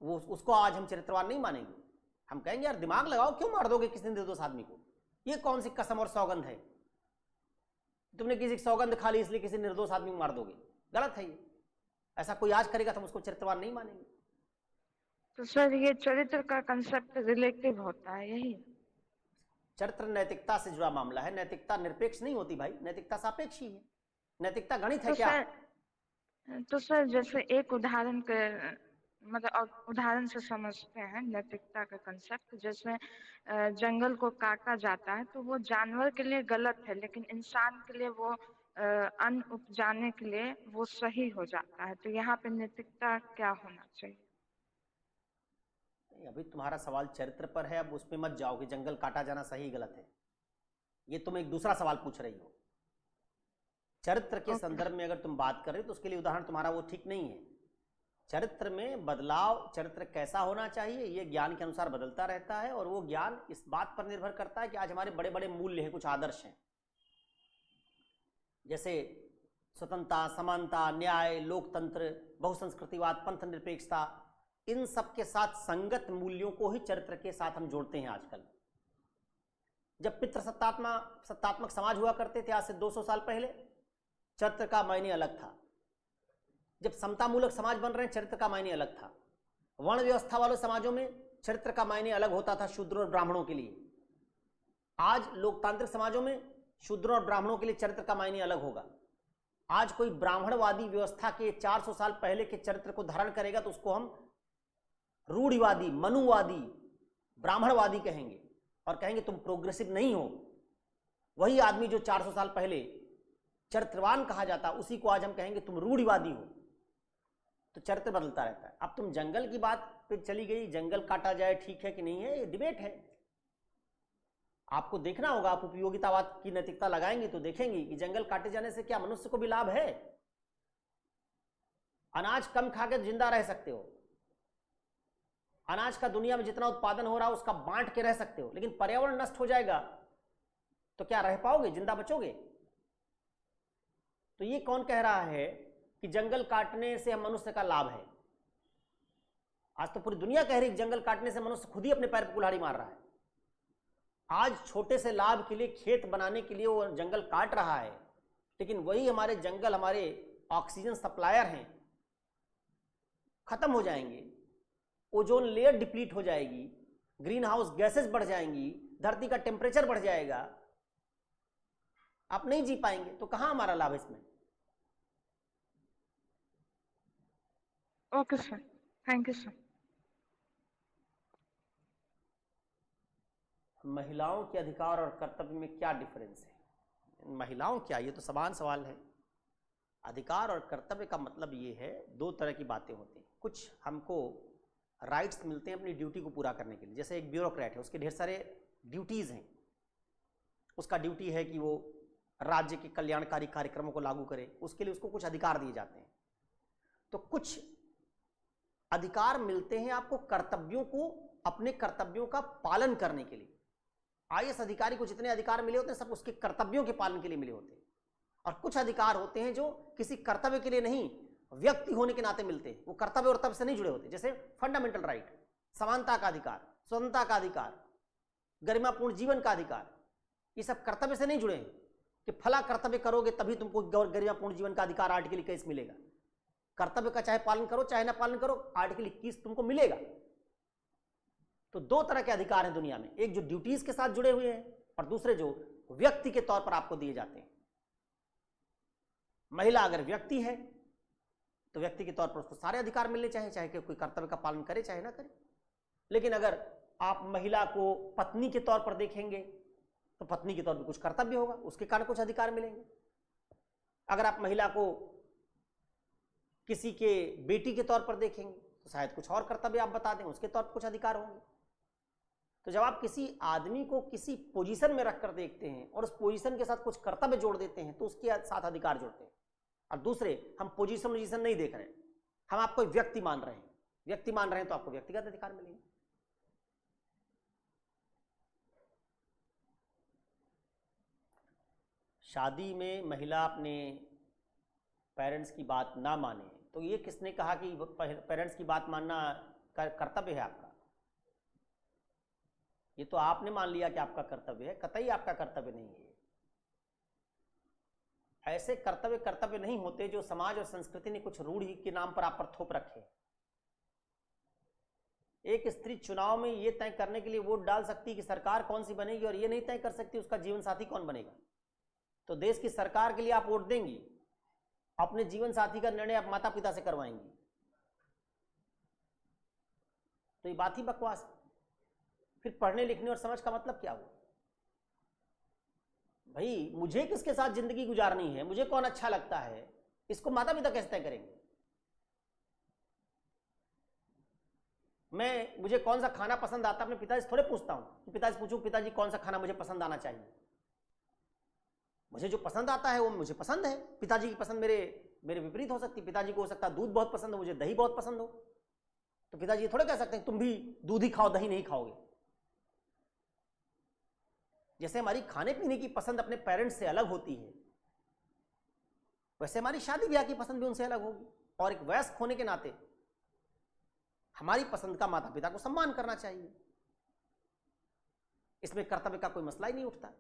वो उसको आज हम चरित्रवान नहीं मानेंगे। हम कहेंगे यार दिमाग लगाओ, क्यों मार दोगे किसी निर्दोष आदमी को? ये कौन सी कसम और सौगंध है? तुमने किसी की सौगंध खा ली इसलिए किसी निर्दोष आदमी को मार दोगे? गलत है ये। ऐसा कोई आज करेगा तो हम उसको चरित्रवान नहीं मानेंगे। तो सर, ये चरित्र का कंसेप्ट रिलेटिव होता है, यही? चरित्र नैतिकता से जुड़ा मामला है। नैतिकता निरपेक्ष नहीं होती भाई, नैतिकता सापेक्ष ही है। नैतिकता गणित है तो क्या? तो सर, जैसे एक उदाहरण के मतलब उदाहरण से समझते हैं नैतिकता का कंसेप्ट। जैसे जंगल को काटा जाता है तो वो जानवर के लिए गलत है, लेकिन इंसान के लिए वो अन्न उपजाने के लिए वो सही हो जाता है। तो यहाँ पे नैतिकता क्या होना चाहिए? अभी तुम्हारा सवाल चरित्र पर है, अब उसमें मत जाओ कि जंगल काटा जाना सही गलत है। ये तुम एक दूसरा सवाल पूछ रही हो। चरित्र के संदर्भ में अगर तुम बात कर रहे हो तो उसके लिए उदाहरण तुम्हारा वो ठीक नहीं है। चरित्र में बदलाव, चरित्र कैसा होना चाहिए ये ज्ञान के अनुसार बदलता रहता है, और वो ज्ञान इस बात पर निर्भर करता है कि आज हमारे बड़े बड़े मूल्य हैं, कुछ आदर्श हैं, जैसे स्वतंत्रता, समानता, न्याय, लोकतंत्र, बहुसंस्कृतिवाद, पंथ निरपेक्षता, इन सब के साथ संगत मूल्यों को ही चरित्र के साथ हम जोड़ते हैं आजकल। जब पितृसत्तात्मक समाज हुआ करते थे आज से 200 साल पहले, चरित्र का मायने अलग था। जब समतामूलक समाज बन रहे हैं, चरित्र का मायने अलग था। वर्ण व्यवस्था वाले समाजों में चरित्र का मायने अलग होता था शूद्रों और ब्राह्मणों के लिए। आज लोकतांत्रिक समाजों में शूद्रों और ब्राह्मणों के लिए चरित्र का मायने अलग होगा। आज कोई ब्राह्मणवादी व्यवस्था के 400 साल पहले के चरित्र को धारण करेगा तो उसको हम रूढ़िवादी, मनुवादी, ब्राह्मणवादी कहेंगे, और कहेंगे तुम प्रोग्रेसिव नहीं हो। वही आदमी जो 400 साल पहले चरित्रवान कहा जाता, उसी को आज हम कहेंगे तुम रूढ़िवादी हो। तो चरित्र बदलता रहता है। अब तुम जंगल की बात पे चली गई, जंगल काटा जाए ठीक है कि नहीं है, ये डिबेट है। आपको देखना होगा, आप उपयोगितावाद की नैतिकता लगाएंगे तो देखेंगे कि जंगल काटे जाने से क्या मनुष्य को भी लाभ है। अनाज कम खा के जिंदा रह सकते हो, अनाज का दुनिया में जितना उत्पादन हो रहा है उसका बांट के रह सकते हो, लेकिन पर्यावरण नष्ट हो जाएगा तो क्या रह पाओगे, जिंदा बचोगे? तो ये कौन कह रहा है कि जंगल काटने से मनुष्य का लाभ है? आज तो पूरी दुनिया कह रही है जंगल काटने से मनुष्य खुद ही अपने पैर पर कुल्हाड़ी मार रहा है। आज छोटे से लाभ के लिए, खेत बनाने के लिए वो जंगल काट रहा है, लेकिन वही हमारे जंगल हमारे ऑक्सीजन सप्लायर हैं, खत्म हो जाएंगे, ओजोन लेयर डिप्लीट हो जाएगी, ग्रीन हाउस गैसेस बढ़ जाएंगी, धरती का टेम्परेचर बढ़ जाएगा, आप नहीं जी पाएंगे। तो कहां हमारा लाभ है इसमें? Okay sir, thank you sir. महिलाओं के अधिकार और कर्तव्य में क्या डिफरेंस है? महिलाओं क्या, ये तो समान सवाल है। अधिकार और कर्तव्य का मतलब ये है, दो तरह की बातें होती हैं। कुछ हमको राइट्स मिलते हैं अपनी ड्यूटी को पूरा करने के लिए। जैसे एक ब्यूरोक्रेट है, उसके ढेर सारे ड्यूटीज़ हैं, उसका ड्यूटी है कि वो राज्य के कल्याणकारी कार्यक्रमों को लागू करे, उसके लिए उसको कुछ अधिकार दिए जाते हैं। तो कुछ अधिकार मिलते हैं आपको कर्तव्यों को, अपने कर्तव्यों का पालन करने के लिए। आईएएस अधिकारी को जितने अधिकार मिले होते हैं सब उसके कर्तव्यों के पालन के लिए मिले होते हैं। और कुछ अधिकार होते हैं जो किसी कर्तव्य के लिए नहीं, व्यक्ति होने के नाते मिलते हैं, वो कर्तव्य और तब से नहीं जुड़े होते। जैसे फंडामेंटल राइट, समानता का अधिकार, स्वतंत्रता का अधिकार, गरिमापूर्ण जीवन का अधिकार, ये सब कर्तव्य से नहीं जुड़े हैं कि फला कर्तव्य करोगे तभी तुमको गरिमापूर्ण जीवन का अधिकार आर्टिकल 21 मिलेगा। कर्तव्य का चाहे पालन करो चाहे ना पालन करो, आर्टिकल 21 तुमको मिलेगा। तो दो तरह के अधिकार हैं दुनिया में, एक जो ड्यूटीज के साथ जुड़े हुए हैं और दूसरे जो व्यक्ति के तौर पर आपको दिए जाते हैं। महिला अगर व्यक्ति है तो व्यक्ति के तौर पर उसको सारे अधिकार मिलने चाहिए, चाहे कि कोई कर्तव्य का पालन करे चाहे ना करे। लेकिन अगर आप महिला को पत्नी के तौर पर देखेंगे तो पत्नी के तौर पर कुछ कर्तव्य होगा, उसके कारण कुछ अधिकार मिलेंगे। अगर आप महिला को किसी के बेटी के तौर पर देखेंगे तो शायद कुछ और कर्तव्य आप बता दें, उसके तौर पर कुछ अधिकार होंगे। तो जब आप किसी आदमी को किसी पोजीशन में रखकर देखते हैं और उस पोजीशन के साथ कुछ कर्तव्य जोड़ देते हैं तो उसके साथ अधिकार जोड़ते हैं। और दूसरे हम पोजीशन नहीं देख रहे हैं, हम आपको व्यक्ति मान रहे हैं, व्यक्ति मान रहे हैं तो आपको व्यक्तिगत अधिकार मिलेंगे। शादी में महिला अपने पेरेंट्स की बात ना माने तो ये किसने कहा कि पेरेंट्स की बात मानना कर्तव्य है आपका? ये तो आपने मान लिया कि आपका कर्तव्य है, कतई आपका कर्तव्य नहीं है। ऐसे कर्तव्य नहीं होते जो समाज और संस्कृति ने कुछ रूढ़ी के नाम पर आप पर थोप रखे। एक स्त्री चुनाव में ये तय करने के लिए वोट डाल सकती है कि सरकार कौन सी बनेगी, और ये नहीं तय कर सकती उसका जीवन साथी कौन बनेगा। तो देश की सरकार के लिए आप वोट देंगी, अपने जीवन साथी का निर्णय आप माता पिता से करवाएंगी, तो ये बात ही बकवास है। फिर पढ़ने लिखने और समझ का मतलब क्या हुआ? भाई मुझे किसके साथ जिंदगी गुजारनी है, मुझे कौन अच्छा लगता है, इसको माता पिता कैसे तय करेंगे? मुझे कौन सा खाना पसंद आता है अपने पिताजी से थोड़े पूछता हूं कि पिताजी पूछूं पिताजी कौन सा खाना मुझे पसंद आना चाहिए। मुझे जो पसंद आता है वो मुझे पसंद है, पिताजी की पसंद मेरे मेरे विपरीत हो सकती है। पिताजी को हो सकता है दूध बहुत पसंद हो, मुझे दही बहुत पसंद हो, तो पिताजी ये थोड़ा कह सकते हैं तुम भी दूध ही खाओ, दही नहीं खाओगे। जैसे हमारी खाने पीने की पसंद अपने पेरेंट्स से अलग होती है, वैसे हमारी शादी ब्याह की पसंद भी उनसे अलग होगी। और एक वयस्क होने के नाते हमारी पसंद का माता पिता को सम्मान करना चाहिए। इसमें कर्तव्य का कोई मसला ही नहीं उठता।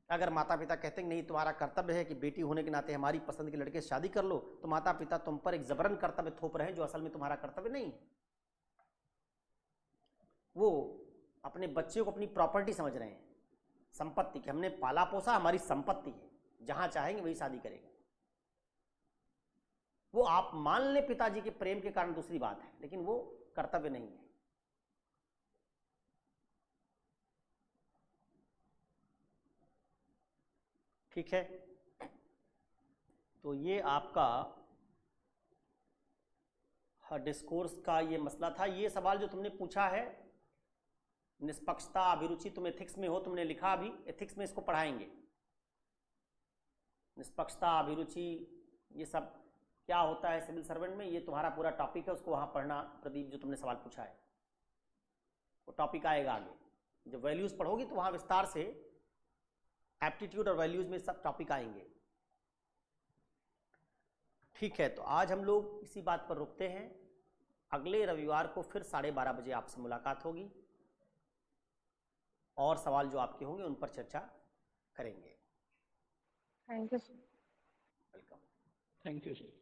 अगर माता पिता कहते हैं नहीं तुम्हारा कर्तव्य है कि बेटी होने के नाते हमारी पसंद के लड़के से शादी कर लो, तो माता पिता तुम पर एक जबरन कर्तव्य थोप रहे हैं जो असल में तुम्हारा कर्तव्य नहीं है। वो अपने बच्चे को अपनी प्रॉपर्टी समझ रहे हैं, संपत्ति की। हमने पाला पोसा, हमारी संपत्ति है, जहां चाहेंगे वही शादी करेंगे। वो आप मान ले पिताजी के प्रेम के कारण दूसरी बात है, लेकिन वो कर्तव्य नहीं है। ठीक है, तो ये आपका डिस्कोर्स का ये मसला था। ये सवाल जो तुमने पूछा है, निष्पक्षता, अभिरुचि, तुम एथिक्स में हो, तुमने लिखा अभी एथिक्स में इसको पढ़ाएंगे। निष्पक्षता, अभिरुचि, ये सब क्या होता है सिविल सर्वेंट में, ये तुम्हारा पूरा टॉपिक है, उसको वहाँ पढ़ना। प्रदीप, जो तुमने सवाल पूछा है वो टॉपिक आएगा आगे। जब वैल्यूज़ पढ़ोगी तो वहाँ विस्तार से एप्टीट्यूड और वैल्यूज़ में सब टॉपिक आएंगे। ठीक है, तो आज हम लोग इसी बात पर रुकते हैं। अगले रविवार को फिर 12:30 बजे आपसे मुलाकात होगी और सवाल जो आपके होंगे उन पर चर्चा करेंगे। Thank you sir. Welcome. Thank you sir.